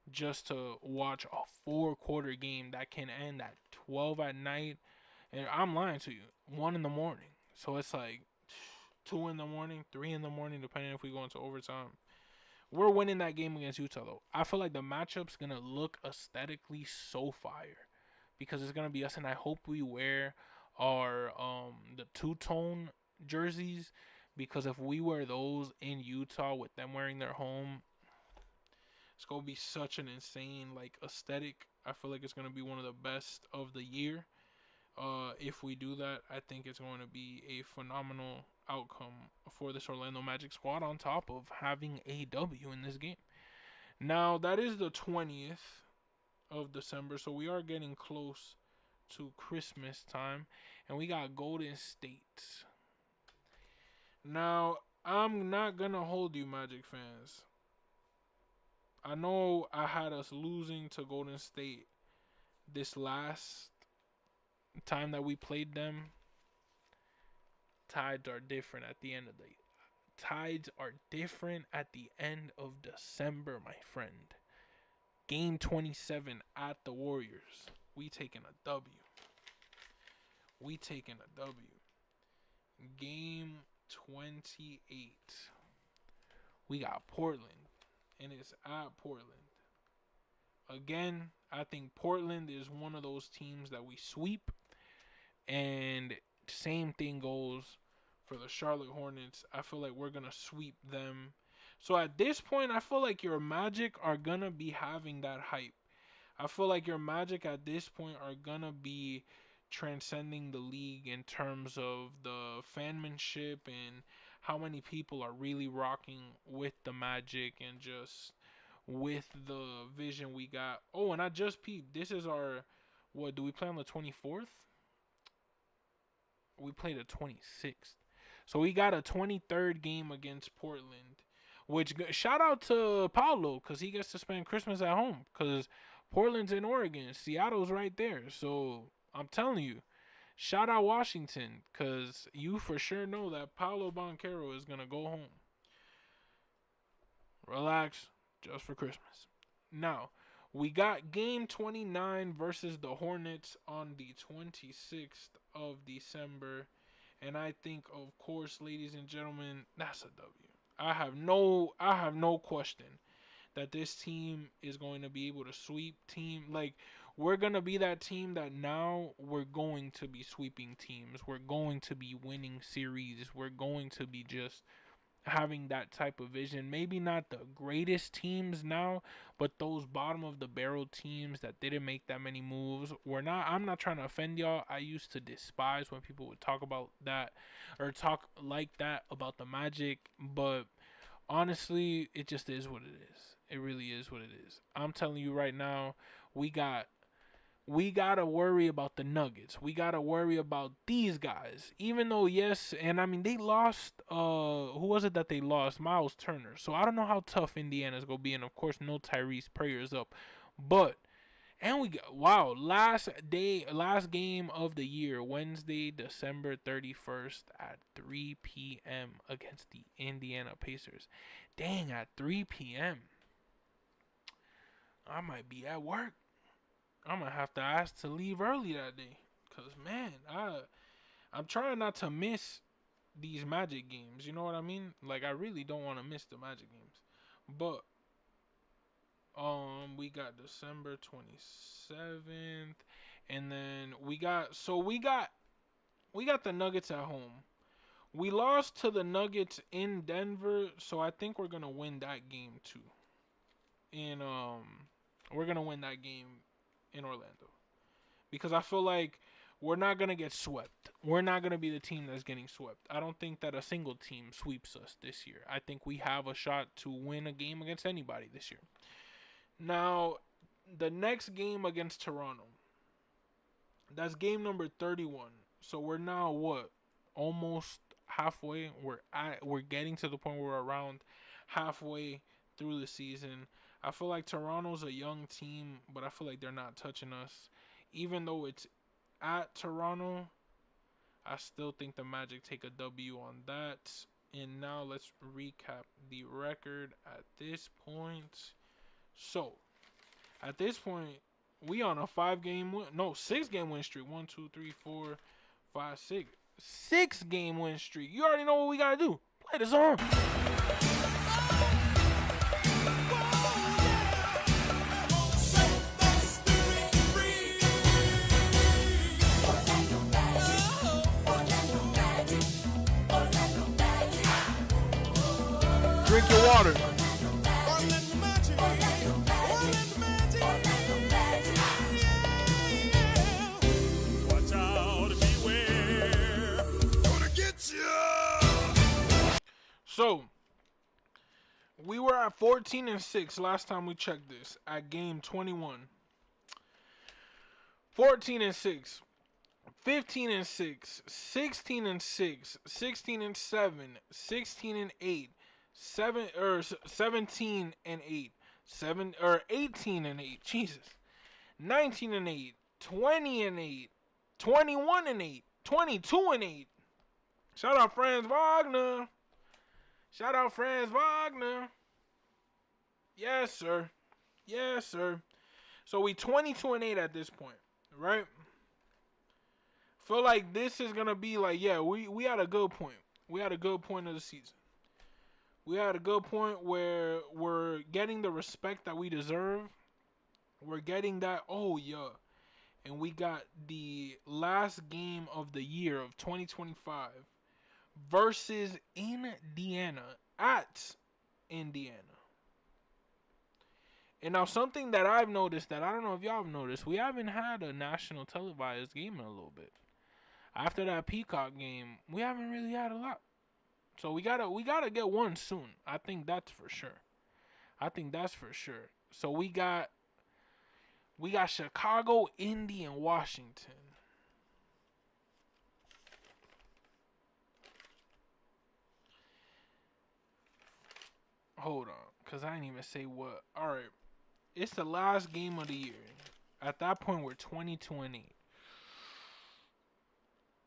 just to watch a 4-quarter game that can end at 12 at night. And I'm lying to you, 1 in the morning. So it's like 2 in the morning, 3 in the morning, depending if we go into overtime. We're winning that game against Utah, though. I feel like the matchup's going to look aesthetically so fire because it's going to be us, and I hope we wear our the two-tone jerseys, because if we wear those in Utah with them wearing their home, it's going to be such an insane like aesthetic. I feel like it's going to be one of the best of the year. If we do that, I think it's going to be a phenomenal outcome for this Orlando Magic squad, on top of having a W in this game. Now, that is the 20th of December, so we are getting close to Christmas time, and we got Golden State. Now, I'm not going to hold you, Magic fans. I know I had us losing to Golden State this last time that we played them. Tides are different at the end of December, my friend. Game 27 at the Warriors. We taking a W. Game 28. We got Portland, and it's at Portland. Again, I think Portland is one of those teams that we sweep, and same thing goes for the Charlotte Hornets. I feel like we're going to sweep them. So at this point, I feel like your Magic are gonna be having that hype. I feel like your Magic at this point are gonna be transcending the league in terms of the fanmanship and how many people are really rocking with the Magic and just with the vision we got. Oh, and I just peeped. This is our what do we play on the 24th? We played the 26th. So we got a 23rd game against Portland. Which shout out to Paulo because he gets to spend Christmas at home because Portland's in Oregon, Seattle's right there. So I'm telling you, shout out Washington because you for sure know that Paulo Banchero is gonna go home. Relax, just for Christmas. Now we got game 29 versus the Hornets on the 26th of December. And I think, of course, ladies and gentlemen, that's a W. I have no question that this team is going to be able to sweep team. Like, we're going to be that team that now we're going to be sweeping teams. We're going to be winning series. We're going to be just having that type of vision. Maybe not the greatest teams now, but those bottom of the barrel teams that didn't make that many moves. I'm not trying to offend y'all. I used to despise when people would talk about that or talk like that about the Magic, but honestly, it just is what it is. It really is what it is. I'm telling you right now, we gotta worry about the Nuggets. We gotta worry about these guys. Even though, yes, and I mean they lost. Who was it that they lost? Miles Turner. So I don't know how tough Indiana's gonna be, and of course, no Tyrese. Prayers up. But and we got last game of the year, Wednesday, December 31st at 3 p.m. against the Indiana Pacers. Dang, at 3 p.m. I might be at work. I'm gonna have to ask to leave early that day, cause man, I'm trying not to miss these Magic games. You know what I mean? Like I really don't want to miss the Magic games, but we got December 27th, and then we got the Nuggets at home. We lost to the Nuggets in Denver, so I think we're gonna win that game too. And we're gonna win that game in Orlando because I feel like we're not going to get swept. We're not going to be the team that's getting swept. I don't think that a single team sweeps us this year. I think we have a shot to win a game against anybody this year. Now, the next game against Toronto, that's game number 31. So we're now what? Almost halfway. We're getting to the point where we're around halfway through the season. I feel like Toronto's a young team, but I feel like they're not touching us. Even though it's at Toronto, I still think the Magic take a W on that. And now let's recap the record at this point. So, at this point, we on a 6-game win streak. 1, 2, 3, 4, 5, 6. 6-game win streak. You already know what we gotta do. Play the song. Drink your water. Watch out, beware. Gonna get you. So, we were at 14-6 last time we checked this at game 21. 14-6. 15-6, 16-6, 16-7, 16-8, 17-8, 18-8. Jesus, 19-8, 20-8, 21-8, 22-8. Shout out Franz Wagner. Shout out Franz Wagner. Yes, sir. Yes, sir. So we 22-8 at this point, right? Feel like this is gonna be like, yeah, we had a good point. We had a good point of the season. We had a good point where we're getting the respect that we deserve. We're getting that, oh yeah. And we got the last game of the year of 2025 versus Indiana at Indiana. And now something that I've noticed that I don't know if y'all have noticed, we haven't had a national televised game in a little bit. After that Peacock game, we haven't really had a lot. So we gotta get one soon. I think that's for sure. So we got Chicago, Indy, and Washington. Hold on, cause I didn't even say what. All right, it's the last game of the year. At that point, we're 2020.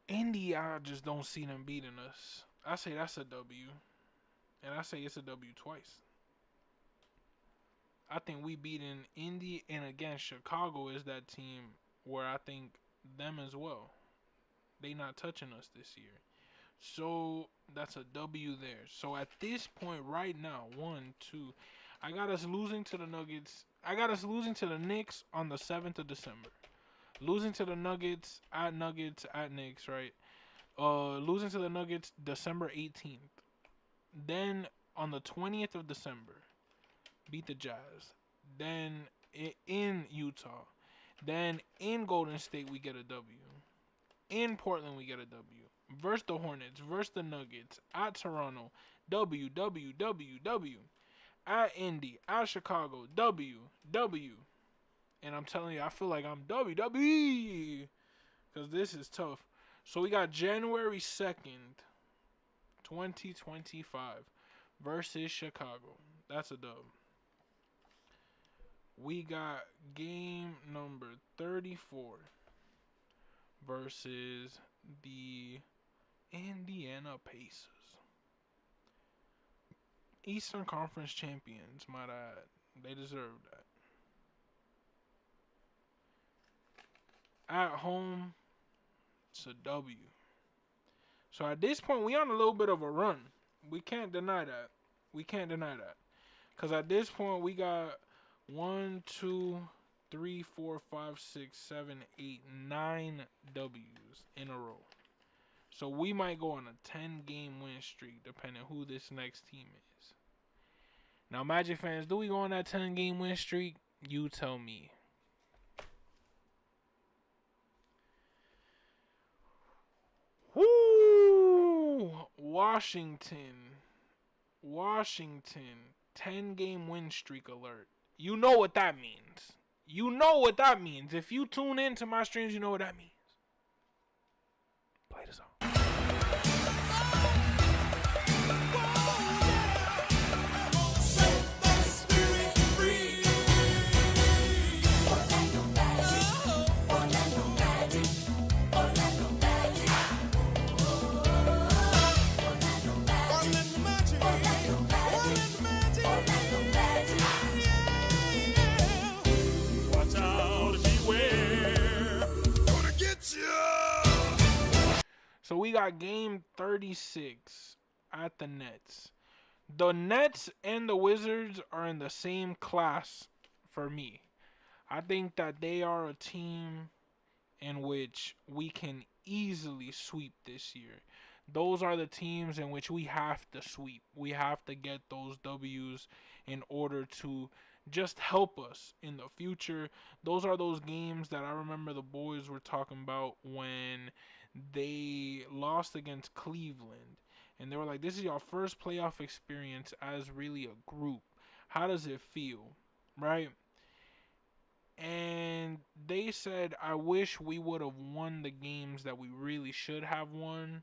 Indy, I just don't see them beating us. I say that's a W, and I say it's a W twice. I think we beating Indy, and again, Chicago is that team where I think them as well. They not touching us this year. So that's a W there. So at this point right now, 1, 2, I got us losing to the Nuggets. I got us losing to the Knicks on the 7th of December. Losing to the Nuggets at Knicks, right? Losing to the Nuggets December 18th. Then on the 20th of December, beat the Jazz. Then in Utah. Then in Golden State we get a W. In Portland we get a W. Versus the Hornets, versus the Nuggets, at Toronto, W, W, W, W. At Indy, at Chicago, W, W. And I'm telling you, I feel like I'm WWE. Because this is tough. So we got January 2nd, 2025 versus Chicago. That's a dub. We got game number 34 versus the Indiana Pacers. Eastern Conference champions, might add. They deserve that. At home, it's a W. So at this point, we on a little bit of a run. We can't deny that. Because at this point, we got 1, 2, 3, 4, 5, 6, 7, 8, 9 W's in a row. So we might go on a 10-game win streak, depending who this next team is. Now, Magic fans, do we go on that 10-game win streak? You tell me. Woo! Washington, 10-game win streak alert. You know what that means. If you tune into my streams, you know what that means. Play the song. So we got game 36 at the Nets. The Nets and the Wizards are in the same class for me. I think that they are a team in which we can easily sweep this year. Those are the teams in which we have to sweep. We have to get those W's in order to just help us in the future. Those are those games that I remember the boys were talking about when they lost against Cleveland. And they were like, this is your first playoff experience as really a group. How does it feel? Right? And they said, I wish we would have won the games that we really should have won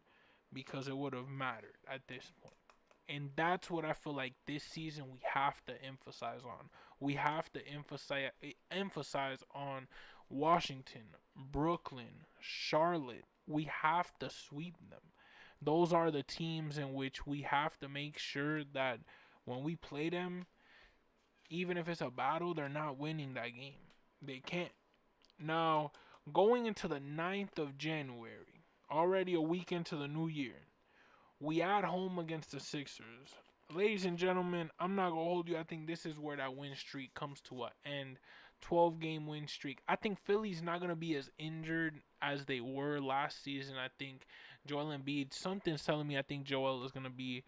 because it would have mattered at this point. And that's what I feel like this season we have to emphasize on. We have to emphasize on Washington, Brooklyn, Charlotte. We have to sweep them. Those are the teams in which we have to make sure that when we play them, even if it's a battle, they're not winning that game. They can't. Now, going into the 9th of January, already a week into the new year, we at home against the Sixers. Ladies and gentlemen, I'm not going to hold you. I think this is where that win streak comes to an end. 12-game win streak. I think Philly's not going to be as injured as they were last season. I think Joel Embiid, something's telling me I think Joel is going to be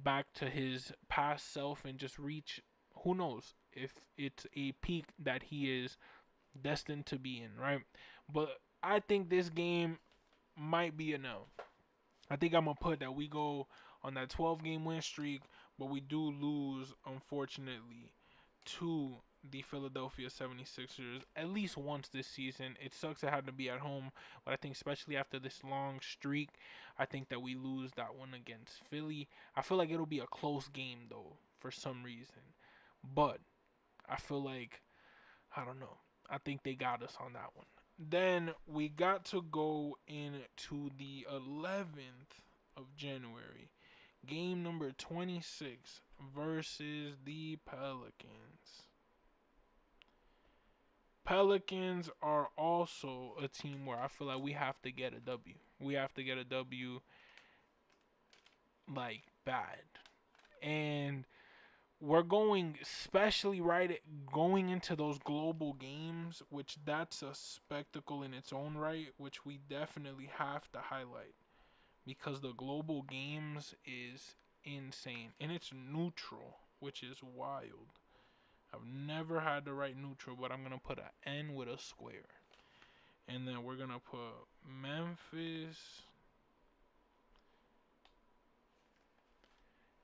back to his past self and just reach, who knows if it's a peak that he is destined to be in, right? But I think this game might be a no. I think I'm gonna put that we go on that 12 game win streak, but we do lose, unfortunately, to the Philadelphia 76ers at least once this season. It sucks it had to be at home, but I think especially after this long streak, I think that we lose that one against Philly. I feel like it'll be a close game though for some reason, but I feel like, I don't know. I think they got us on that one. Then we got to go into the 11th of January. Game number 26 versus the Pelicans. Pelicans are also a team where I feel like we have to get a W. We have to get a W like bad. And we're going, especially going into those global games, which that's a spectacle in its own right, which we definitely have to highlight because the global games is insane and it's neutral, which is wild. I've never had to write neutral, but I'm gonna put an N with a square, and then we're gonna put Memphis.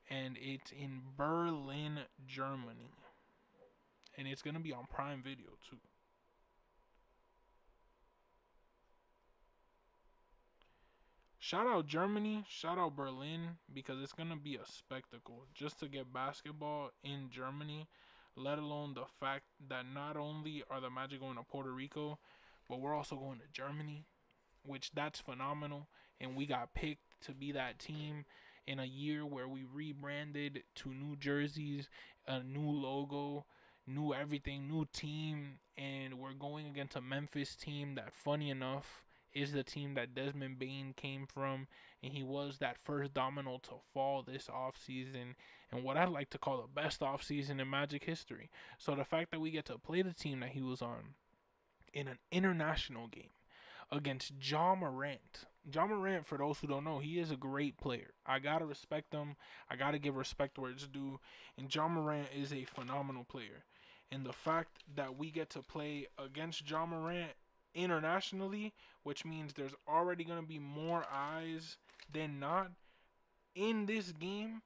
And it's in Berlin, Germany. And it's going to be on Prime Video, too. Shout out Germany, shout out Berlin, because it's going to be a spectacle just to get basketball in Germany, let alone the fact that not only are the Magic going to Puerto Rico, but we're also going to Germany, which that's phenomenal. And we got picked to be that team in a year where we rebranded to new jerseys, a new logo, new everything, new team, and we're going against a Memphis team that, funny enough, is the team that Desmond Bane came from, and he was that first domino to fall this offseason, and what I'd like to call the best offseason in Magic history. So the fact that we get to play the team that he was on in an international game against Ja Morant. Ja Morant, for those who don't know, he is a great player. I gotta respect him. I gotta give respect where it's due. And Ja Morant is a phenomenal player. And the fact that we get to play against Ja Morant internationally, which means there's already gonna be more eyes than not in this game,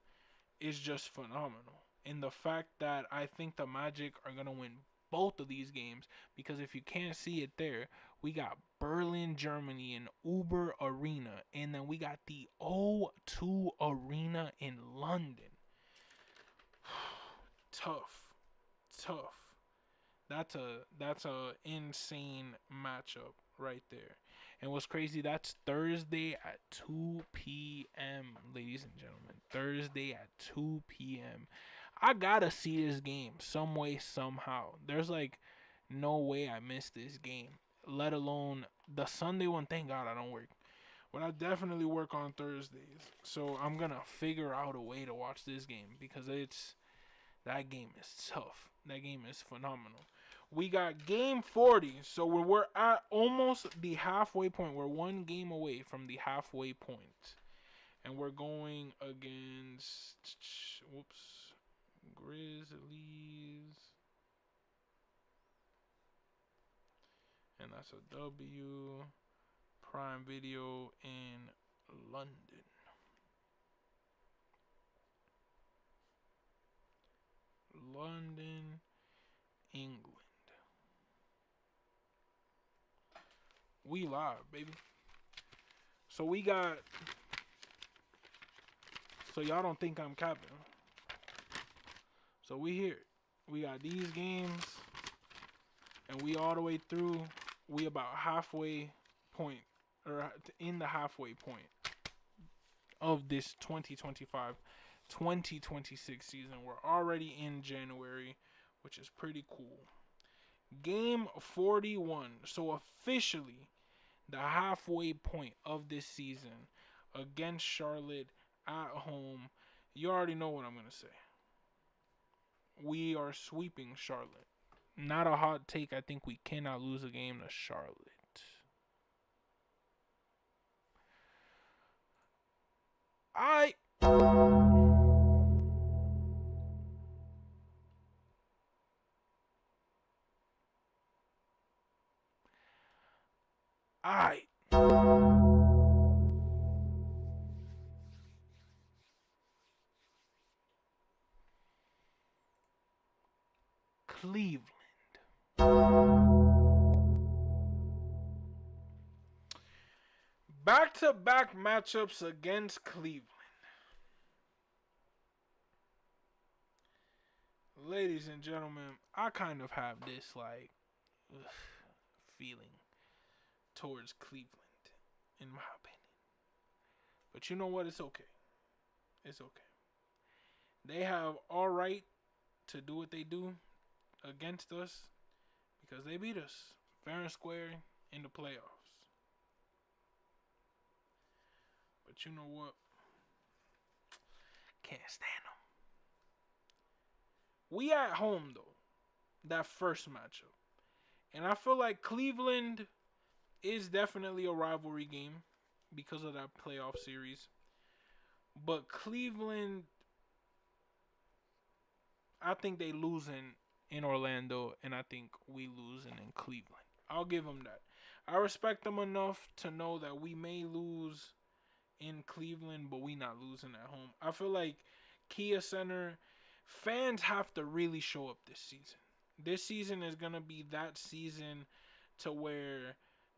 is just phenomenal. And the fact that I think the Magic are gonna win both of these games, because if you can't see it there, we got Berlin, Germany in Uber Arena, and then we got the O2 Arena in London. Tough. That's a insane matchup right there. And what's crazy, that's Thursday at 2 p.m., ladies and gentlemen. Thursday at 2 p.m. I gotta see this game some way, somehow. There's like no way I miss this game, let alone the Sunday one. Thank God I don't work. But I definitely work on Thursdays. So I'm going to figure out a way to watch this game because that game is tough. That game is phenomenal. We got game 40. So we're at almost the halfway point. We're one game away from the halfway point. And we're going against Grizzlies. And that's a W. Prime Video in London. London, England. We live, baby. So we got... So y'all don't think I'm capping. So we here. We got these games. And we all the way through. We about halfway point. Or in the halfway point of this 2025-2026 season. We're already in January, which is pretty cool. Game 41. So officially the halfway point of this season against Charlotte at home. You already know what I'm going to say. We are sweeping Charlotte. Not a hot take. I think we cannot lose a game to Charlotte. Alright. Cleveland. Back-to-back matchups against Cleveland. Ladies and gentlemen, I kind of have this feeling towards Cleveland, in my opinion. But you know what? It's okay. It's okay. They have all right to do what they do against us because they beat us fair and square in the playoffs. But you know what? Can't stand them. We at home though, that first matchup. And I feel like Cleveland is definitely a rivalry game because of that playoff series. But Cleveland, I think they losing in Orlando, and I think we losing in Cleveland. I'll give them that. I respect them enough to know that we may lose in Cleveland, but we not losing at home. I feel like Kia Center fans have to really show up this season. This season is gonna be that season to where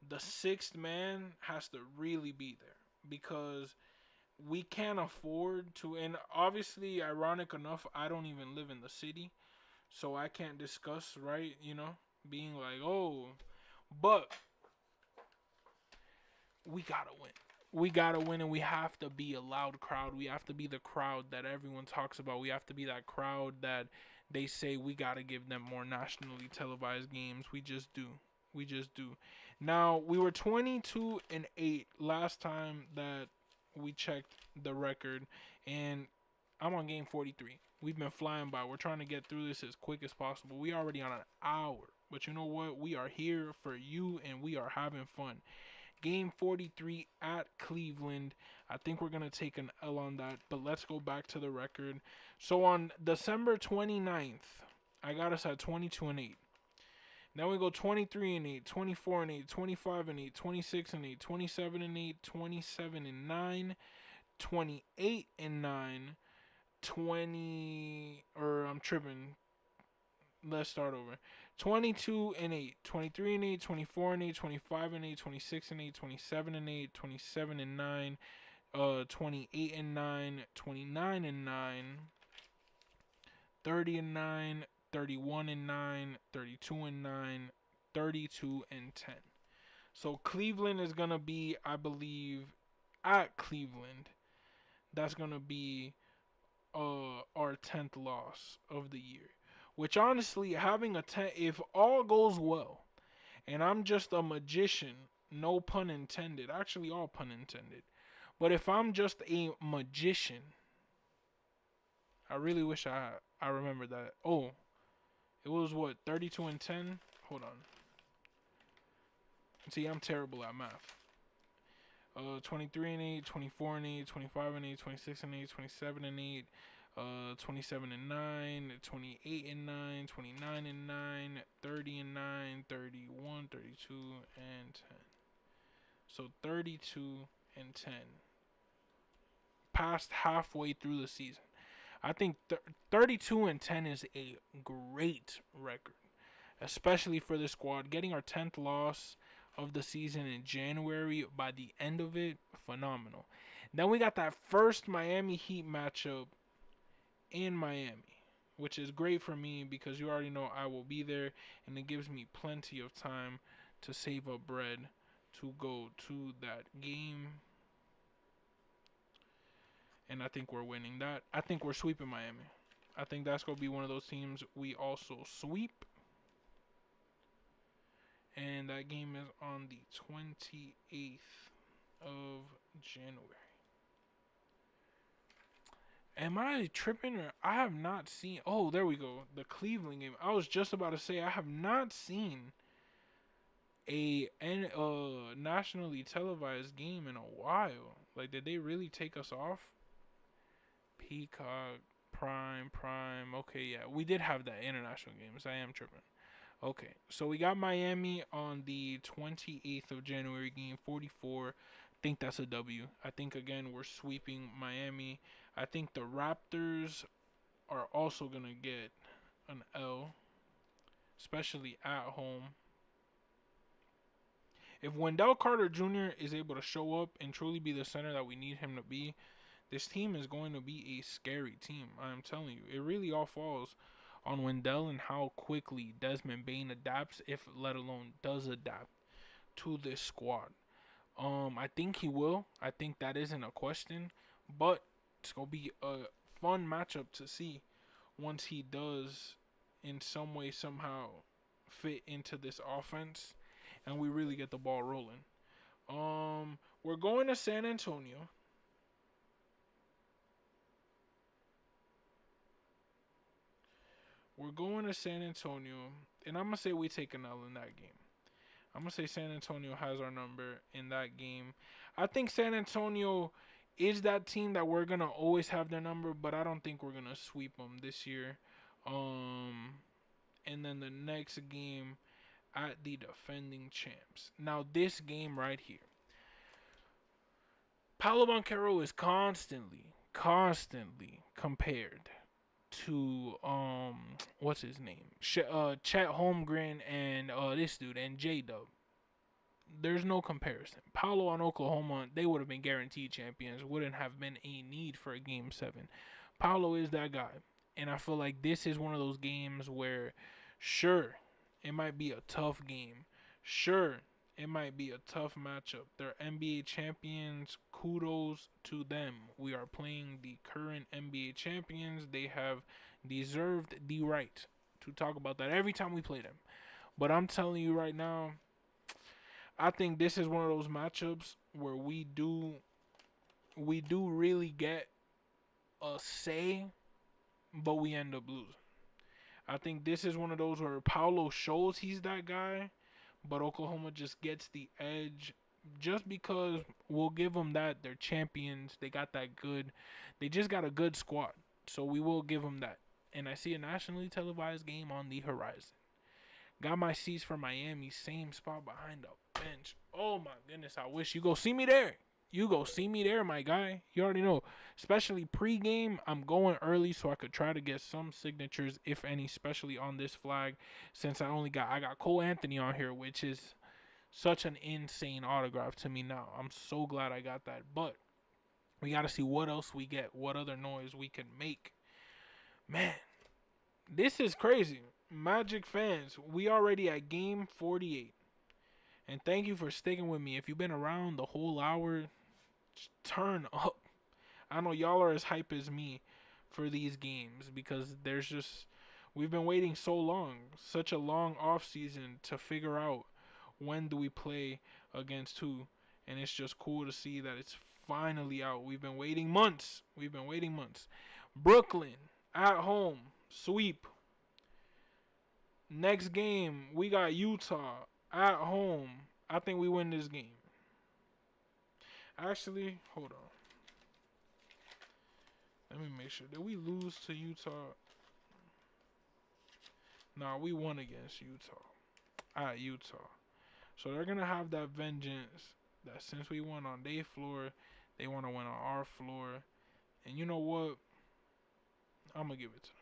the sixth man has to really be there because we can't afford to. And obviously, ironic enough, I don't even live in the city, so I can't discuss, right? Being like, oh, but we gotta win. We gotta win, and we have to be a loud crowd. We have to be the crowd that everyone talks about. We have to be that crowd that they say we gotta give them more nationally televised games. We just do. We just do. Now, we were 22-8 last time that we checked the record, and I'm on game 43. We've been flying by. We're trying to get through this as quick as possible. We already on an hour, but you know what? We are here for you, and we are having fun. Game 43 at Cleveland. I think we're going to take an L on that, but let's go back to the record. So on December 29th, I got us at 22-8. Then we go 23-8, 24-8, 25-8, 26-8, 27-8, 27-9, 28-9, 20, or I'm tripping. Let's start over. 22-8, 23-8, 24-8, 25-8, 26-8, 27-8, 27-9, 28-9, 29-9, 30-9, 31-9, 32-9, 32-10. So Cleveland is gonna be, I believe, at Cleveland. That's gonna be our 10th loss of the year. Which honestly, having a 10, if all goes well, and I'm just a magician, no pun intended, actually all pun intended. But if I'm just a magician, I really wish I remembered that. Oh, it was what, 32-10? Hold on. See, I'm terrible at math. 23-8, 24-8, 25-8, 26-8, 27-8, 27-9, 28-9, 29-9, 30-9, 31, 32, and 10. So 32 and 10. Past halfway through the season. I think 32 and 10 is a great record, especially for this squad. Getting our 10th loss of the season in January, by the end of it, phenomenal. Then we got that first Miami Heat matchup in Miami, which is great for me because you already know I will be there, and it gives me plenty of time to save up bread to go to that game. And I think we're winning that. I think we're sweeping Miami. I think that's going to be one of those teams we also sweep. And that game is on the 28th of January. Am I tripping, or I have not seen? Oh, there we go. The Cleveland game. I was just about to say I have not seen a nationally televised game in a while. Like, did they really take us off? Peacock, Prime. Okay, yeah, we did have that international games. I am tripping. Okay, so we got Miami on the 28th of January, game 44. Think that's a W. I think again we're sweeping Miami. I think the Raptors are also gonna get an L, especially at home. If Wendell Carter Jr. is able to show up and truly be the center that we need him to be, this team is going to be a scary team. I'm telling you, it really all falls on Wendell and how quickly Desmond Bain adapts, if let alone does adapt to this squad. I think he will. I think that isn't a question, but it's gonna be a fun matchup to see once he does, in some way somehow, fit into this offense, and we really get the ball rolling. We're going to San Antonio. We're going to San Antonio, and I'm gonna say we take an L in that game. I'm gonna say San Antonio has our number in that game. I think San Antonio is that team that we're gonna always have their number, but I don't think we're gonna sweep them this year. And then the next game at the defending champs. Now this game right here, Paolo Banchero is constantly compared to what's his name, Chet Holmgren and this dude and J Dub. There's no comparison. Paolo on Oklahoma, they would have been guaranteed champions. Wouldn't have been a need for a game 7. Paolo is that guy, and I feel like this is one of those games where, sure, it might be a tough game. Sure, it might be a tough matchup. They're NBA champions. Kudos to them. We are playing the current NBA champions. They have deserved the right to talk about that every time we play them. But I'm telling you right now, I think this is one of those matchups where we do really get a say, but we end up losing. I think this is one of those where Paolo shows he's that guy, but Oklahoma just gets the edge just because we'll give them that. They're champions. They got that good. They just got a good squad. So we will give them that. And I see a nationally televised game on the horizon. Got my seats for Miami, same spot behind the bench. Oh my goodness, I wish you go see me there. You go see me there, my guy. You already know. Especially pre-game, I'm going early so I could try to get some signatures, if any, especially on this flag. Since I got Cole Anthony on here, which is such an insane autograph to me now. I'm so glad I got that. But we got to see what else we get, what other noise we can make. Man, this is crazy. Magic fans, we already at game 48. And thank you for sticking with me. If you've been around the whole hour, turn up. I know y'all are as hype as me for these games because we've been waiting so long, such a long off season to figure out when do we play against who, and it's just cool to see that it's finally out. We've been waiting months. Brooklyn at home, sweep. Next game, we got Utah at home. I think we win this game. Actually, hold on. Let me make sure. Did we lose to Utah? Nah, we won against Utah. At Utah. So they're going to have that vengeance that since we won on their floor, they want to win on our floor. And you know what? I'm going to give it to them.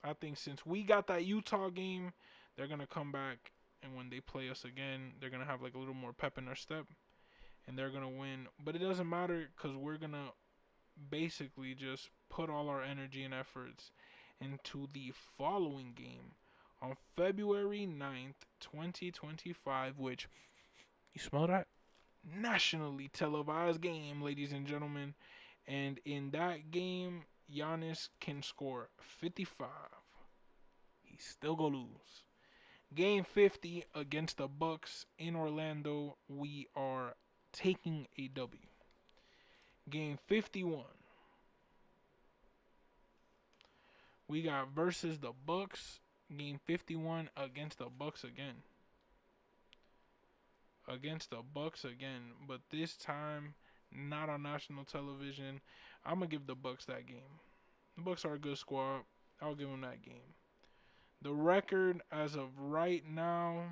I think since we got that Utah game, they're going to come back. And when they play us again, they're going to have like a little more pep in their step. And they're going to win. But it doesn't matter because we're going to basically just put all our energy and efforts into the following game on February 9th, 2025, which, you smell that? Nationally televised game, ladies and gentlemen. And in that game, Giannis can score 55. He's still going to lose. Game 50 against the Bucks in Orlando, we are taking a W. Game 51, we got versus the Bucks. Game 51 against the Bucks again. But this time not on national television. I'm gonna give the Bucks that game. The Bucks are a good squad. I'll give them that game. The record as of right now,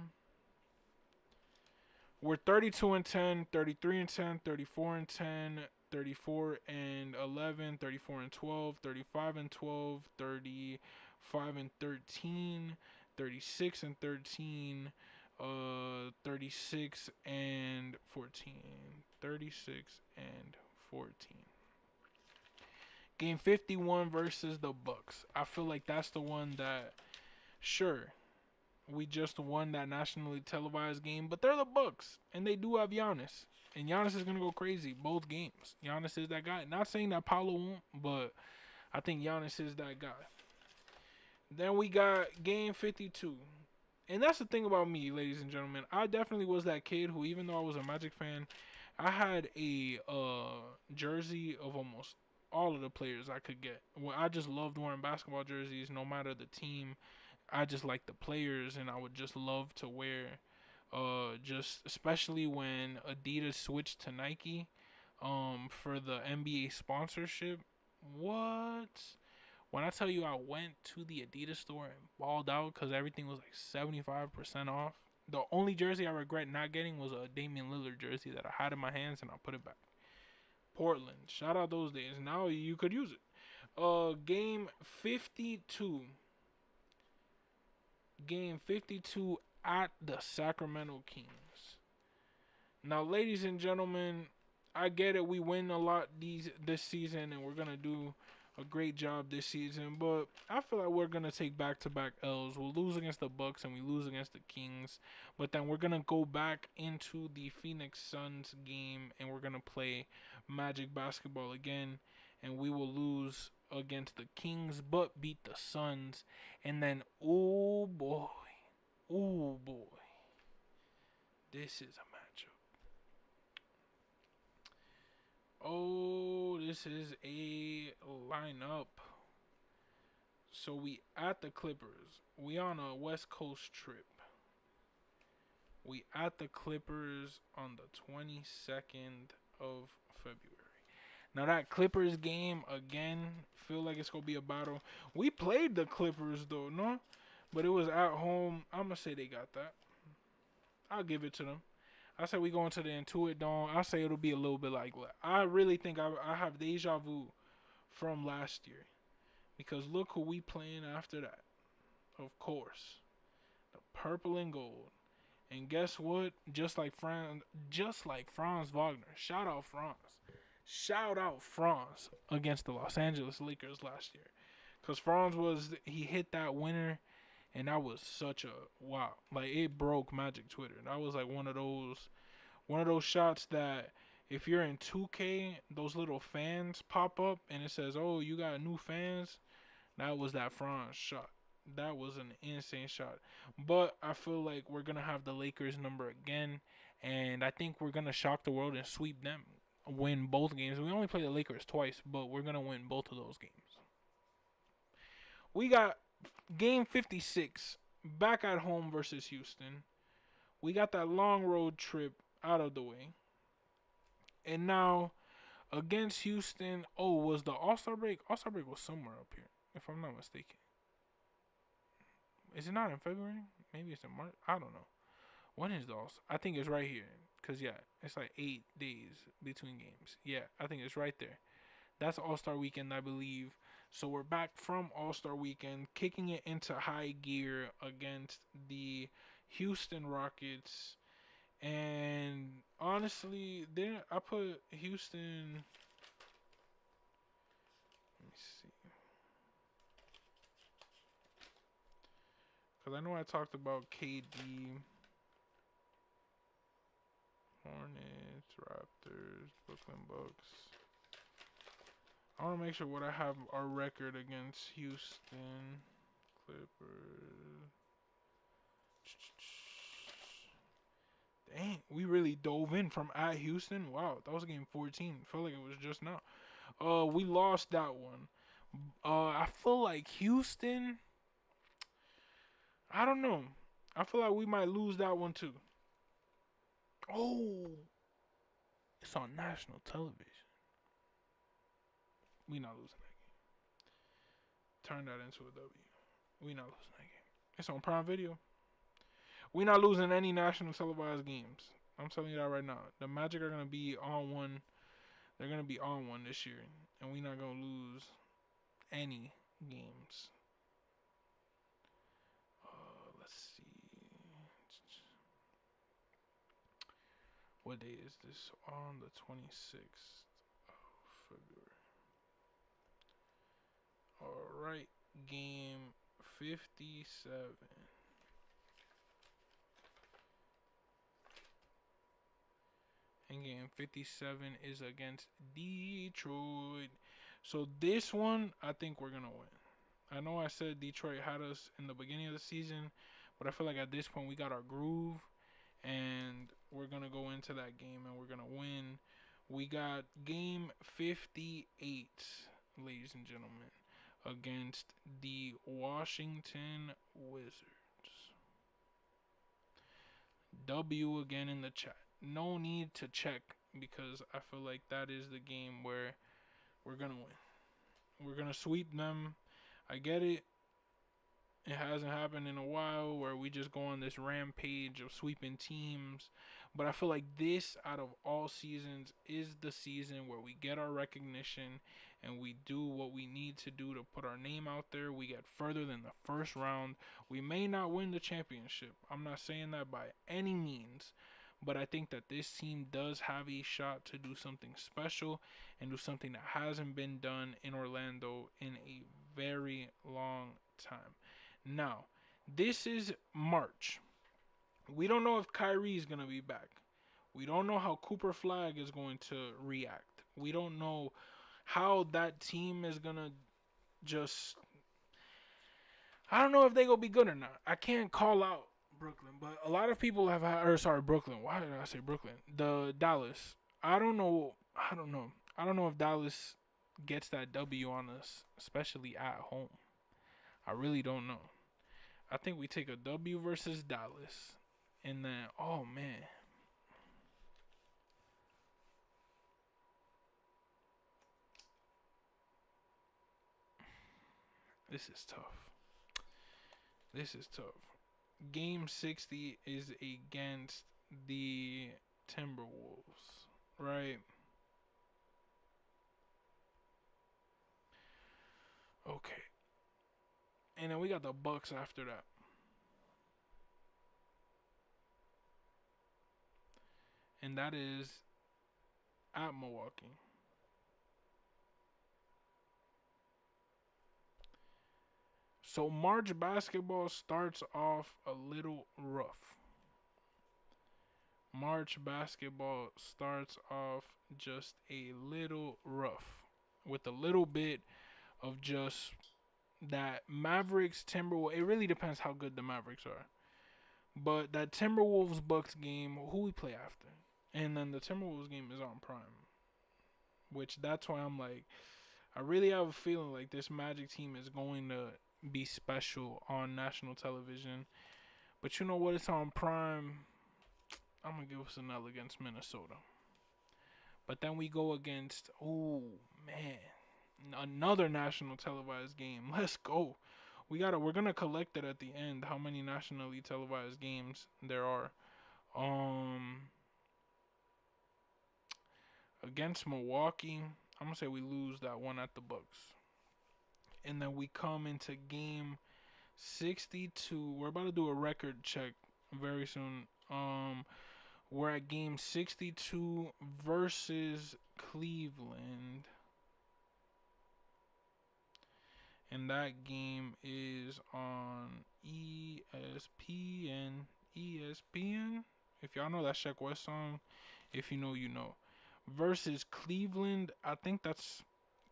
we're 32 and 10, 33 and 10, 34 and 10, 34 and 11, 34 and 12, 35 and 12, 35 and 13, 36 and 13, 36 and 14, 36 and 14. Game 51 versus the Bucks. I feel like that's the one that, sure, we just won that nationally televised game, but they're the Bucks, and they do have Giannis, and Giannis is gonna go crazy both games. Giannis is that guy. Not saying that Paulo won't, but I think Giannis is that guy. Then we got game 52. And that's the thing about me, ladies and gentlemen. I definitely was that kid who, even though I was a Magic fan, I had a jersey of almost all of the players I could get. Well, I just loved wearing basketball jerseys, no matter the team. I just liked the players, and I would just love to wear, just especially when Adidas switched to Nike, for the NBA sponsorship. What? When I tell you I went to the Adidas store and balled out because everything was like 75% off. The only jersey I regret not getting was a Damian Lillard jersey that I had in my hands, and I put it back. Portland, shout out those days. Now you could use it. Game 52. Game 52 at the Sacramento Kings. Now, ladies and gentlemen, I get it. We win a lot this season, and we're gonna do a great job this season. But I feel like we're gonna take back-to-back L's. We'll lose against the Bucks and we lose against the Kings. But then we're gonna go back into the Phoenix Suns game, and we're gonna play Magic basketball again, and we will lose against the Kings, but beat the Suns. And then, oh boy, this is a matchup. Oh, this is a lineup. So we at the Clippers. We on a West Coast trip. We at the Clippers on the 22nd of February. Now that Clippers game, again, feel like it's going to be a battle. We played the Clippers though, no? But it was at home. I'm going to say they got that. I'll give it to them. I say we go into the Intuit Dome. I say it'll be a little bit like, I really think I have deja vu from last year. Because look who we playing after that. Of course. The purple and gold. And guess what? Just like Franz Wagner. Shout out Franz. Shout out Franz against the Los Angeles Lakers last year. Because he hit that winner, and that was such a wow. Like, it broke Magic Twitter. That was like one of those shots that if you're in 2K, those little fans pop up and it says, "Oh, you got new fans." That was that Franz shot. That was an insane shot. But I feel like we're gonna have the Lakers number again, and I think we're gonna shock the world and sweep them. Win both games. We only play the Lakers twice, but we're going to win both of those games. We got game 56 back at home versus Houston. We got that long road trip out of the way. And now against Houston, was the All-Star break? All-Star break was somewhere up here, if I'm not mistaken. Is it not in February? Maybe it's in March. I don't know. When is the All-Star? I think it's right here. Because, yeah, it's like 8 days between games. Yeah, I think it's right there. That's All-Star Weekend, I believe. So we're back from All-Star Weekend, kicking it into high gear against the Houston Rockets. And honestly, I put Houston... Let me see. Because I know I talked about KD... Hornets, Raptors, Brooklyn Bucks. I want to make sure what I have our record against Houston, Clippers. Dang, we really dove in from at Houston. Wow, that was game 14. Felt like it was just now. We lost that one. I feel like Houston. I don't know. I feel like we might lose that one too. Oh, it's on national television. We not losing that game. Turn that into a W. We not losing that game. It's on Prime Video. We're not losing any national televised games. I'm telling you that right now. The Magic are gonna be on one. They're gonna be on one this year, and we're not gonna lose any games. Let's see. What day is this? On the 26th of February. Alright, game 57. And game 57 is against Detroit. So this one, I think we're going to win. I know I said Detroit had us in the beginning of the season, but I feel like at this point we got our groove, and we're going to go into that game and we're going to win. We got game 58, ladies and gentlemen, against the Washington Wizards. W again in the chat. No need to check because I feel like that is the game where we're going to win. We're going to sweep them. I get it. It hasn't happened in a while where we just go on this rampage of sweeping teams. But I feel like this, out of all seasons, is the season where we get our recognition and we do what we need to do to put our name out there. We get further than the first round. We may not win the championship. I'm not saying that by any means. But I think that this team does have a shot to do something special and do something that hasn't been done in Orlando in a very long time. Now, this is March. We don't know if Kyrie is going to be back. We don't know how Cooper Flag is going to react. We don't know how that team is going to just... I don't know if they going to be good or not. I can't call out Brooklyn, but a lot of people have had... Or sorry, Brooklyn. Why did I say Brooklyn? The Dallas. I don't know. I don't know if Dallas gets that W on us, especially at home. I really don't know. I think we take a W versus Dallas. And then, oh man. This is tough. This is tough. Game 60 is against the Timberwolves, right? Okay. And then we got the Bucks after that. And that is at Milwaukee. So March basketball starts off a little rough. March basketball starts off just a little rough. With a little bit of just that Mavericks Timberwolves. It really depends how good the Mavericks are. But that Timberwolves Bucks game, who we play after? And then the Timberwolves game is on Prime. Which that's why I'm like, I really have a feeling like this Magic team is going to be special on national television. But you know what? It's on Prime. I'm going to give us an L against Minnesota. But then we go against, oh man, another national televised game. Let's go. We're gonna collect it at the end, how many nationally televised games there are. Against Milwaukee, I'm gonna say we lose that one at the Bucks. And then we come into game 62. We're about to do a record check very soon. We're at game 62 versus Cleveland. And that game is on ESPN. ESPN. If y'all know that Sheck West song, if you know, you know. Versus Cleveland, I think that's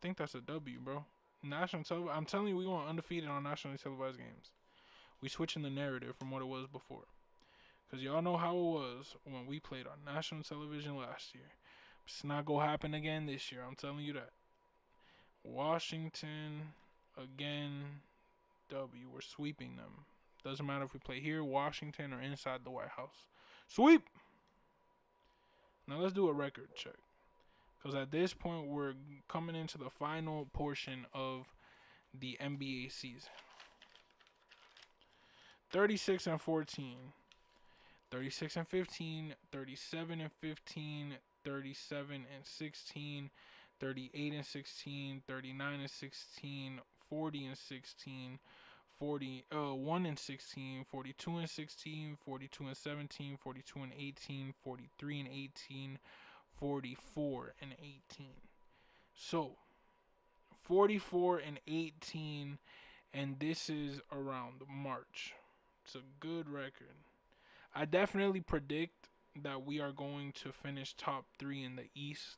a W, bro. National television. I'm telling you, we going undefeated on nationally televised games. We switching the narrative from what it was before. Because y'all know how it was when we played on national television last year. It's not going to happen again this year. I'm telling you that. Washington, again, W. We're sweeping them. Doesn't matter if we play here, Washington, or inside the White House. Sweep! Now let's do a record check. Because at this point, we're coming into the final portion of the NBA season. 36 and 14. 36 and 15, 37 and 15, 37 and 16, 38 and 16, 39 and 16, 40 and 16, 1 and 16, 42 and 16, 42 and 17, 42 and 18, 43 and 18, 44 and 18. So, 44 and 18, and this is around March. It's a good record. I definitely predict that we are going to finish top 3 in the East.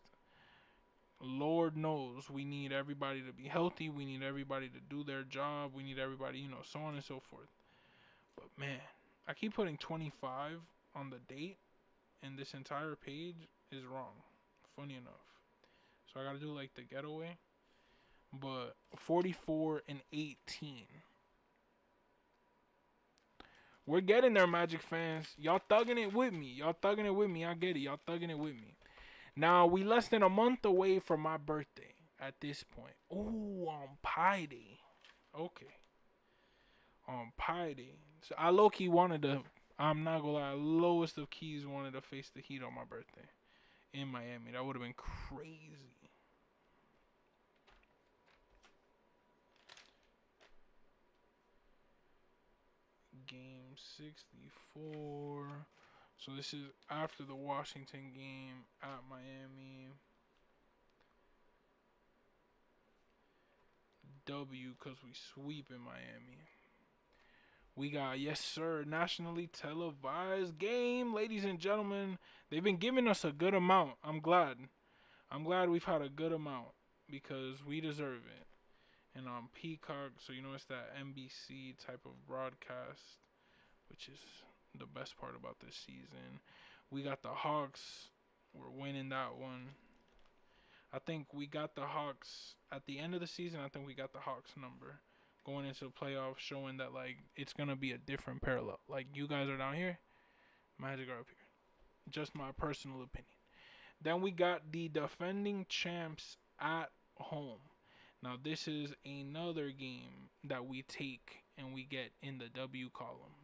Lord knows we need everybody to be healthy. We need everybody to do their job. We need everybody, so on and so forth. But man, I keep putting 25 on the date, and this entire page is wrong. Funny enough. So I gotta do like the getaway. But 44 and 18. We're getting there, Magic fans. Y'all thugging it with me. I get it. Y'all thugging it with me. Now, we less than a month away from my birthday at this point. Oh, on Pi Day. Okay. On Pi Day. So I low-key wanted to, I'm not gonna lie, lowest of keys wanted to face the Heat on my birthday in Miami. That would have been crazy. Game 64. So this is after the Washington game at Miami. W because we sweep in Miami. We got, yes sir, nationally televised game, ladies and gentlemen. They've been giving us a good amount. I'm glad we've had a good amount because we deserve it. And on Peacock, so it's that NBC type of broadcast, which is the best part about this season. We got the Hawks. We're winning that one. I think we got the Hawks at the end of the season. I think we got the Hawks number going into the playoffs, showing that like it's gonna be a different parallel. Like you guys are down here, Magic are up here. Just my personal opinion. Then we got the defending champs at home. Now this is another game that we take and we get in the W column.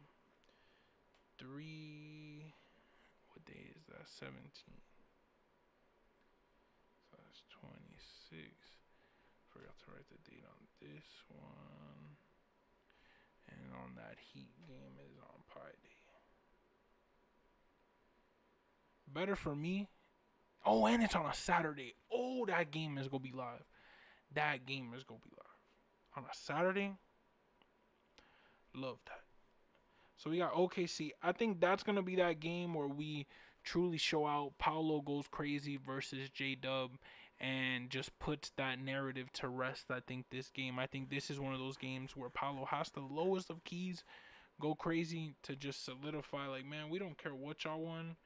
What day is that? 17. So that's 26. Forgot to write the date on this one. And on that Heat game is on Pi Day. Better for me. Oh, and it's on a Saturday. Oh, that game is going to be live. On a Saturday. Love that. So we got OKC. I think that's going to be that game where we truly show out. Paolo goes crazy versus J-Dub and just puts that narrative to rest. I think this is one of those games where Paolo has the lowest of keys, go crazy to just solidify. Like, man, we don't care what y'all won.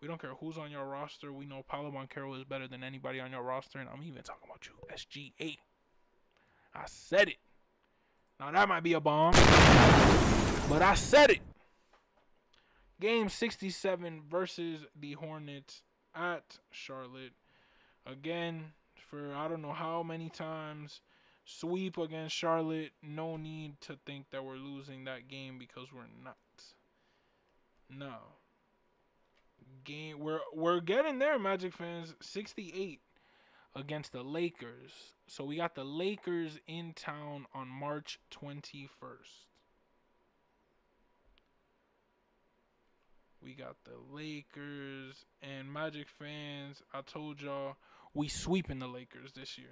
We don't care who's on your roster. We know Paolo Banchero is better than anybody on your roster. And I'm even talking about you, SGA. I said it. Now that might be a bomb, but I said it. Game 67 versus the Hornets at Charlotte. Again, for I don't know how many times, sweep against Charlotte. No need to think that we're losing that game because we're not. No. We're getting there, Magic fans. 68 against the Lakers. So we got the Lakers in town on March 21st. We got the Lakers and Magic fans. I told y'all we sweeping the Lakers this year.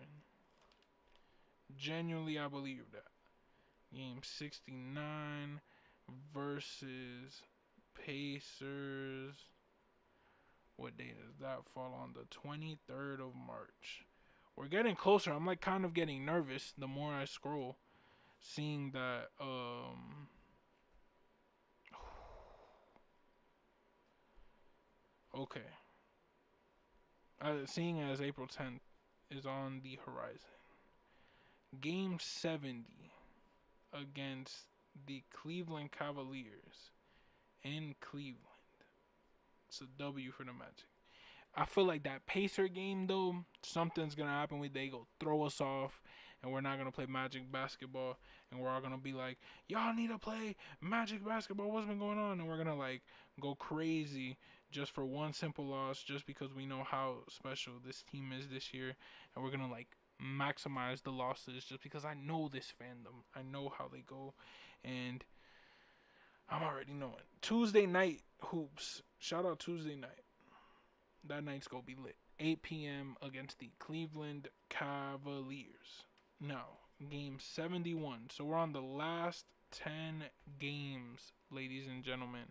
Genuinely, I believe that. Game 69 versus Pacers. What day does that fall on? The 23rd of March. We're getting closer. I'm like kind of getting nervous the more I scroll, seeing that okay. Seeing as April 10th is on the horizon. Game 70 against the Cleveland Cavaliers in Cleveland. It's a W for the Magic. I feel like that Pacer game, though, something's going to happen. They go throw us off, and we're not gonna play Magic basketball, and we're all gonna be like, y'all need to play Magic basketball. What's been going on? And we're gonna like go crazy just for one simple loss, just because we know how special this team is this year, and we're gonna like maximize the losses just because I know this fandom. I know how they go, and I'm already knowing. Tuesday night hoops. Shout out Tuesday night. That night's gonna be lit. 8 p.m. against the Cleveland Cavaliers. Now, game 71. So we're on the last 10 games, ladies and gentlemen.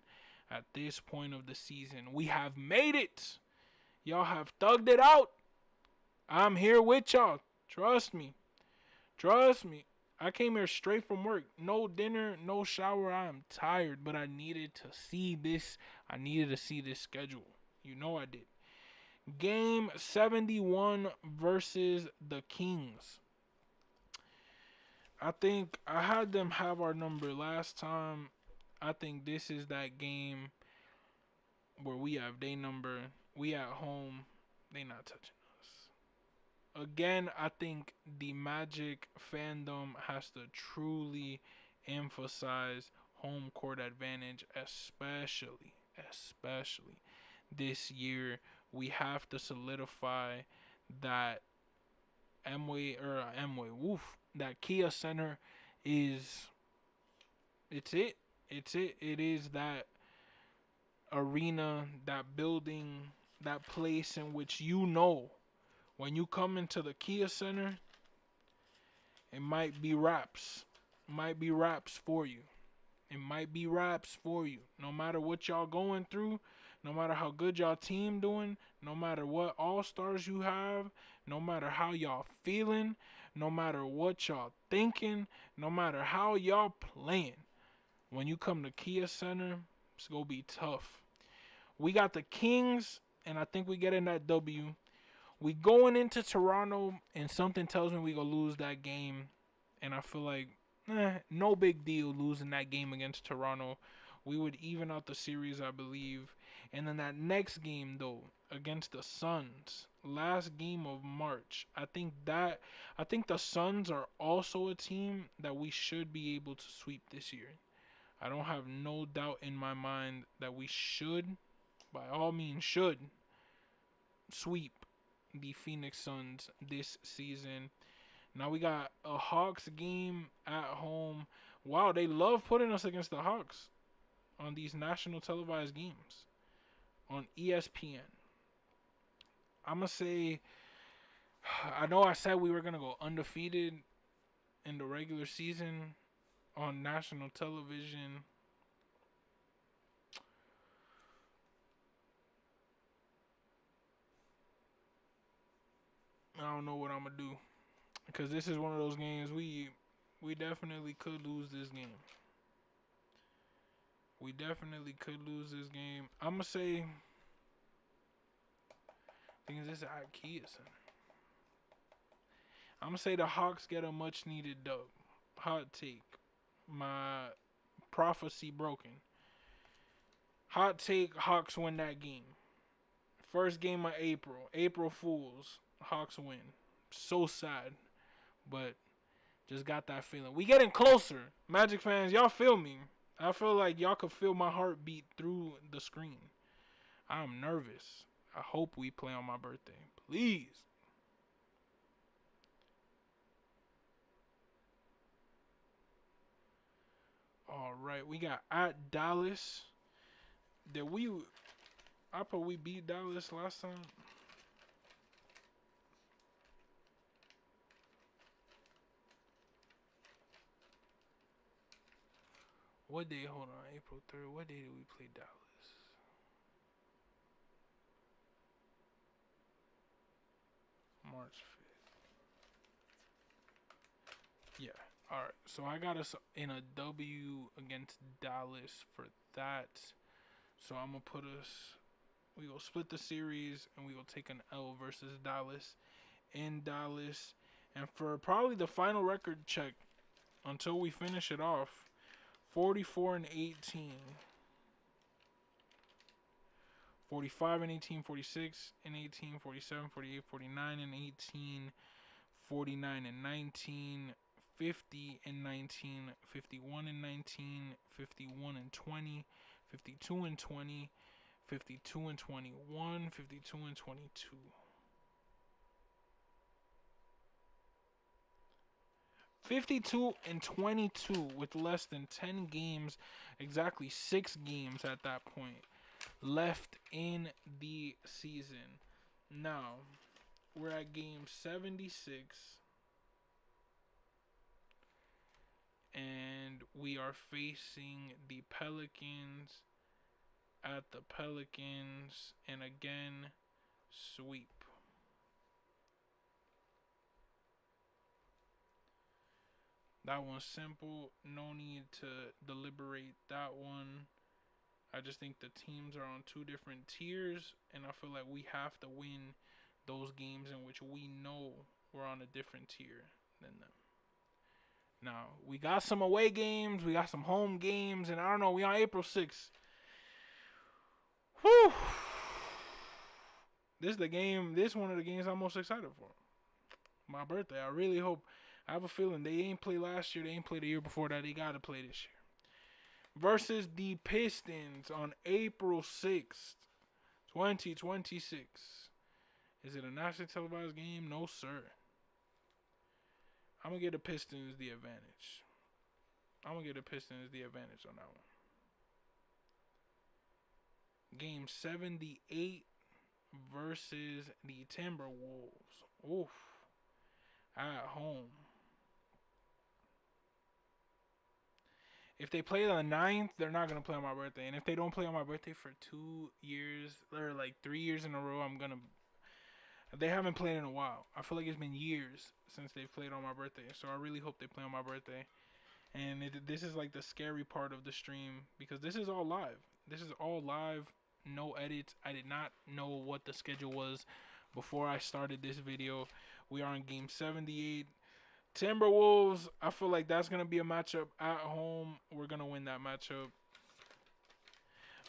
At this point of the season, we have made it. Y'all have thugged it out. I'm here with y'all. Trust me. Trust me. I came here straight from work. No dinner, no shower. I am tired, but I needed to see this. I needed to see this schedule. You know I did. Game 71 versus the Kings. I think I had them have our number last time. I think this is that game where we have their number. We at home. They not touching us. Again, I think the Magic fandom has to truly emphasize home court advantage, especially this year. We have to solidify that that Kia Center is it's it. It's it. It is that arena, that building, that place in which you know when you come into the Kia Center, it might be raps. Might be raps for you. It might be raps for you. No matter what y'all going through, no matter how good y'all team doing, no matter what all-stars you have, no matter how y'all feeling, no matter what y'all thinking, no matter how y'all playing, when you come to Kia Center, it's going to be tough. We got the Kings, and I think we get in that W. We going into Toronto, and something tells me we going to lose that game, and I feel like no big deal losing that game against Toronto. We would even out the series, I believe. And then that next game, though, against the Suns, last game of March, I think the Suns are also a team that we should be able to sweep this year. I don't have no doubt in my mind that we should, by all means, should sweep the Phoenix Suns this season. Now we got a Hawks game at home. Wow, they love putting us against the Hawks on these national televised games on ESPN. I'm going to say, I know I said we were going to go undefeated in the regular season on national television. I don't know what I'm going to do, because this is one of those games we definitely could lose this game. We definitely could lose this game. I'm going to say, I think this is at Kia Center. I'm going to say the Hawks get a much needed dub. Hot take. My prophecy broken. Hot take, Hawks win that game. First game of April. April Fools. Hawks win. So sad. But just got that feeling. We getting closer. Magic fans, y'all feel me. I feel like y'all could feel my heartbeat through the screen. I'm nervous. I hope we play on my birthday. Please. All right, we got at Dallas. I thought we beat Dallas last time. What day? Hold on, April 3rd. What day did we play Dallas? March 5th. Yeah. All right. So I got us in a W against Dallas for that. So I'm gonna put us. We will split the series and we will take an L versus Dallas in Dallas. And for probably the final record check until we finish it off, 44-18. 45-18, 46-18, 47, 48, 49-18, 49 and 19, 50 and 19, 51 and 19, 51 and 20, 52 and 20, 52 and 21, 52 and 22. 52 and 22 with less than 10 games, exactly 6 games at that point left in the season. Now, we're at game 76, and we are facing the Pelicans at the Pelicans, and again, sweep. That one's simple. No need to deliberate that one. I just think the teams are on 2 different tiers, and I feel like we have to win those games in which we know we're on a different tier than them. Now, we got some away games, we got some home games, and I don't know, we on April 6th. Whew. This is the game, this is one of the games I'm most excited for. My birthday. I really hope, I have a feeling they ain't play last year, they ain't play the year before that, they gotta play this year. Versus the Pistons on April 6th, 2026. Is it a nationally televised game? No, sir. I'm going to give the Pistons the advantage. I'm going to give the Pistons the advantage on that one. Game 78 versus the Timberwolves. Oof. At home. If they play on the 9th, they're not going to play on my birthday. And if they don't play on my birthday for 2 years, or like 3 years in a row, I'm going to... They haven't played in a while. I feel like it's been years since they've played on my birthday. So I really hope they play on my birthday. And this is like the scary part of the stream, because this is all live. This is all live, no edits. I did not know what the schedule was before I started this video. We are in game 78. Timberwolves, I feel like that's going to be a matchup at home. We're going to win that matchup.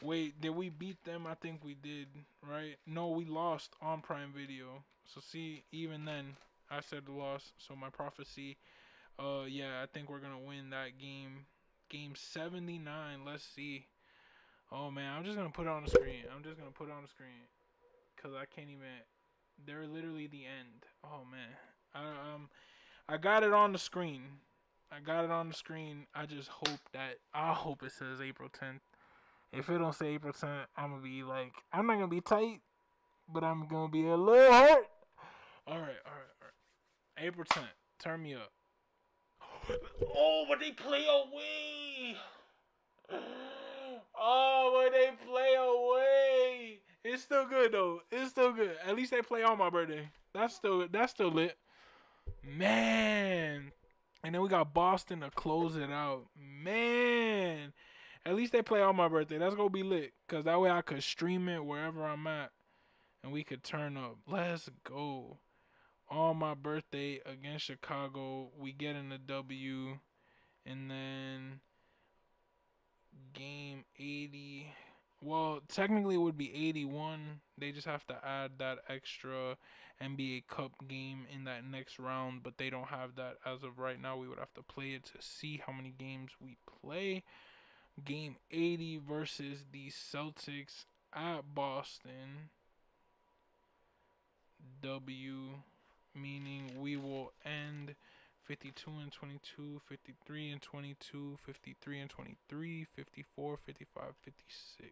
Wait, did we beat them? I think we did, right? No, we lost on Prime Video. So see, even then, I said loss. So my prophecy, yeah, I think we're going to win that game. Game 79, let's see. Oh, man, I'm just going to put it on the screen. Because I can't even, they're literally the end. Oh, man. I got it on the screen. I just hope I hope it says April 10th. If it don't say April 10th, I'm going to be like, I'm not going to be tight, but I'm going to be a little hurt. All right. April 10th, turn me up. Oh, but they play away. Oh, but they play away. It's still good, though. At least they play on my birthday. That's still lit. Man. And then we got Boston to close it out. Man. At least they play on my birthday. That's going to be lit. Because that way I could stream it wherever I'm at. And we could turn up. Let's go. On my birthday against Chicago. We get in the W. And then game 80. Well, technically it would be 81. They just have to add that extra NBA Cup game in that next round. But they don't have that as of right now. We would have to play it to see how many games we play. Game 80 versus the Celtics at Boston. W, meaning we will end 52 and 22, 53 and 22, 53 and 23, 54, 55, 56.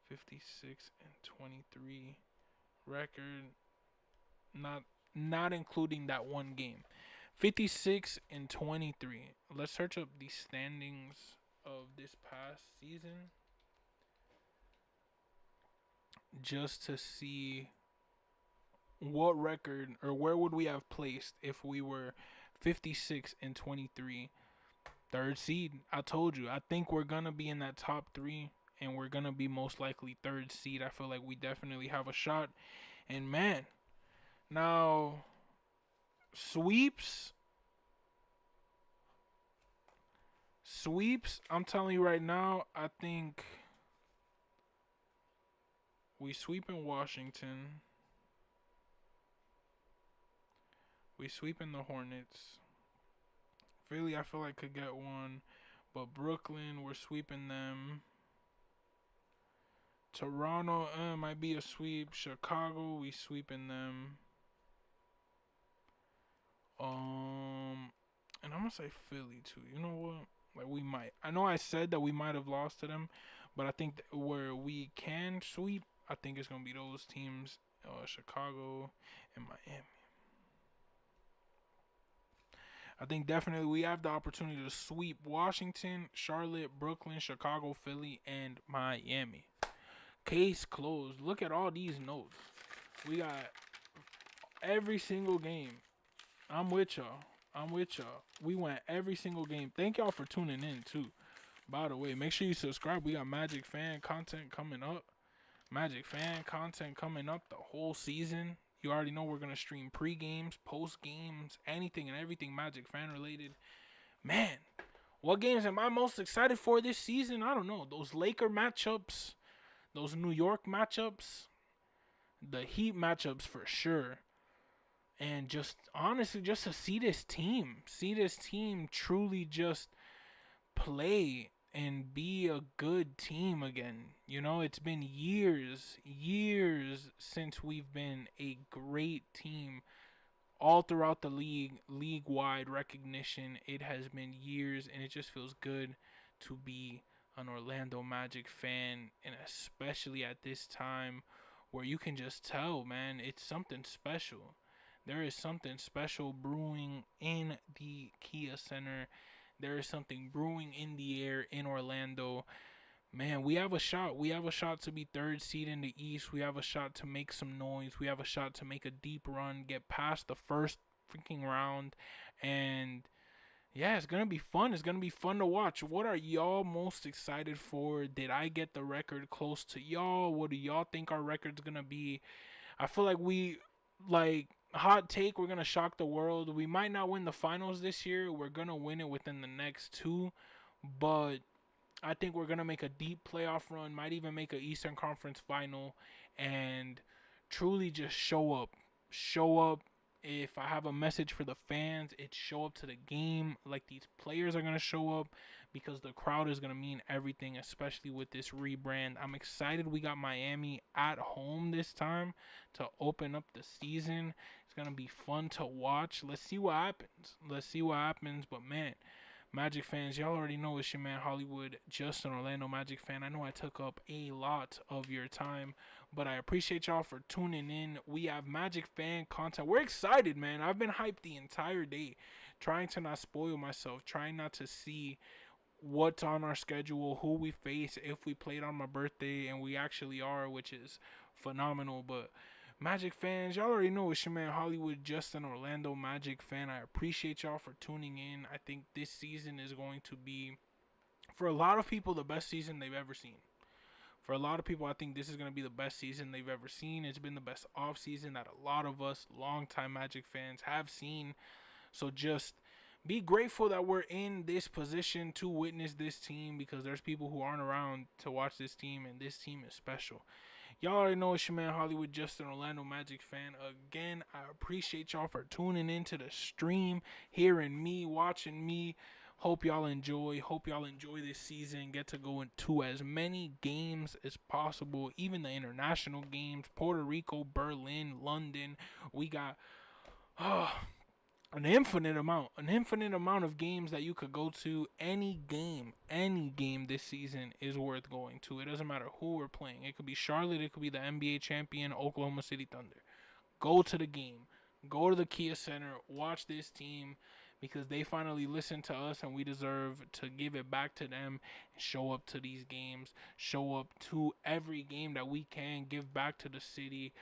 56 and 23 record, not including that one game. 56 and 23. Let's search up the standings of this past season just to see what record or where would we have placed if we were 56 and 23, 3rd seed. I told you, I think we're gonna be in that top 3 and we're gonna be most likely 3rd seed. I feel like we definitely have a shot. And man, now sweeps, I'm telling you right now, I think we sweep in Washington. We sweeping the Hornets. Philly, I feel like could get one, but Brooklyn, we're sweeping them. Toronto, might be a sweep. Chicago, we sweeping them. And I'm gonna say Philly too. You know what? Like we might. I know I said that we might have lost to them, but I think where we can sweep, I think it's gonna be those teams, Chicago and Miami. I think definitely we have the opportunity to sweep Washington, Charlotte, Brooklyn, Chicago, Philly, and Miami. Case closed. Look at all these notes. We got every single game. I'm with y'all. We went every single game. Thank y'all for tuning in too. By the way, make sure you subscribe. We got Magic fan content coming up. The whole season. You already know we're gonna stream pre-games, post-games, anything and everything Magic fan related. Man, what games am I most excited for this season? I don't know. Those Laker matchups, those New York matchups, the Heat matchups for sure. And just honestly, just to see this team truly just play and be a good team again. You know, it's been years since we've been a great team all throughout the league-wide recognition. It has been years, and it just feels good to be an Orlando Magic fan, and especially at this time where you can just tell, man, it's something special. There is something special brewing in the Kia Center. There is something brewing in the air in Orlando. Man, we have a shot. We have a shot to be third seed in the East. We have a shot to make some noise. We have a shot to make a deep run, get past the first freaking round. And yeah, it's going to be fun. It's going to be fun to watch. What are y'all most excited for? Did I get the record close to y'all? What do y'all think our record's going to be? I feel like, hot take, we're going to shock the world. We might not win the finals this year. We're going to win it within the next two. But I think we're going to make a deep playoff run, might even make an Eastern Conference final, and truly just show up. Show up. If I have a message for the fans, it's show up to the game. Like, these players are going to show up because the crowd is going to mean everything, especially with this rebrand. I'm excited we got Miami at home this time to open up the season. It's going to be fun to watch. Let's see what happens. But, man, Magic fans, y'all already know it's your man Hollywood, just an Orlando Magic fan. I know I took up a lot of your time, but I appreciate y'all for tuning in. We have Magic fan content. We're excited, man. I've been hyped the entire day, trying to not spoil myself, trying not to see what's on our schedule, who we face, if we played on my birthday, and we actually are, which is phenomenal. But Magic fans, y'all already know it's your man Hollywood, just an Orlando Magic fan. I appreciate y'all for tuning in. I think this season is going to be, for a lot of people, the best season they've ever seen. For a lot of people, I think this is going to be the best season they've ever seen. It's been the best off season that a lot of us longtime Magic fans have seen. So just be grateful that we're in this position to witness this team, because there's people who aren't around to watch this team, and this team is special. Y'all already know it's your man Hollywood, just an Orlando Magic fan. Again, I appreciate y'all for tuning into the stream, hearing me, watching me. Hope y'all enjoy this season. Get to go into as many games as possible, even the international games, Puerto Rico, Berlin, London. We got an infinite amount of games that you could go to. Any game this season is worth going to. It doesn't matter who we're playing. It could be Charlotte, it could be the NBA champion Oklahoma City Thunder. Go to the game. Go to the Kia Center. Watch this team, because they finally listened to us, and we deserve to give it back to them and show up to these games. Show up to every game that we can. Give back to the city.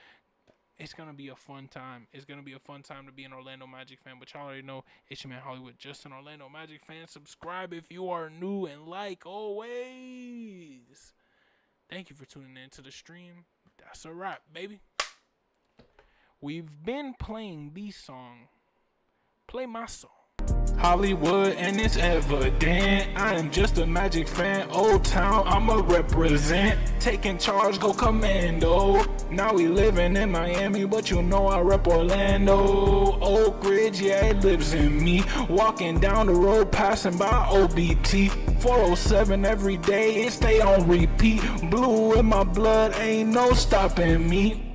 It's going to be a fun time. It's going to be a fun time to be an Orlando Magic fan. But y'all already know it's your man Hollywood, just an Orlando Magic fan. Subscribe if you are new, and like always. Thank you for tuning in to the stream. That's a wrap, baby. We've been playing the song. Play my song. Hollywood and it's evident. I am just a Magic fan, Old Town, I'ma represent. Taking charge, go commando. Now we living in Miami, but you know I rep Orlando. Oak Ridge, yeah, it lives in me. Walking down the road, passing by OBT. 407 every day, it stay on repeat. Blue in my blood, ain't no stopping me.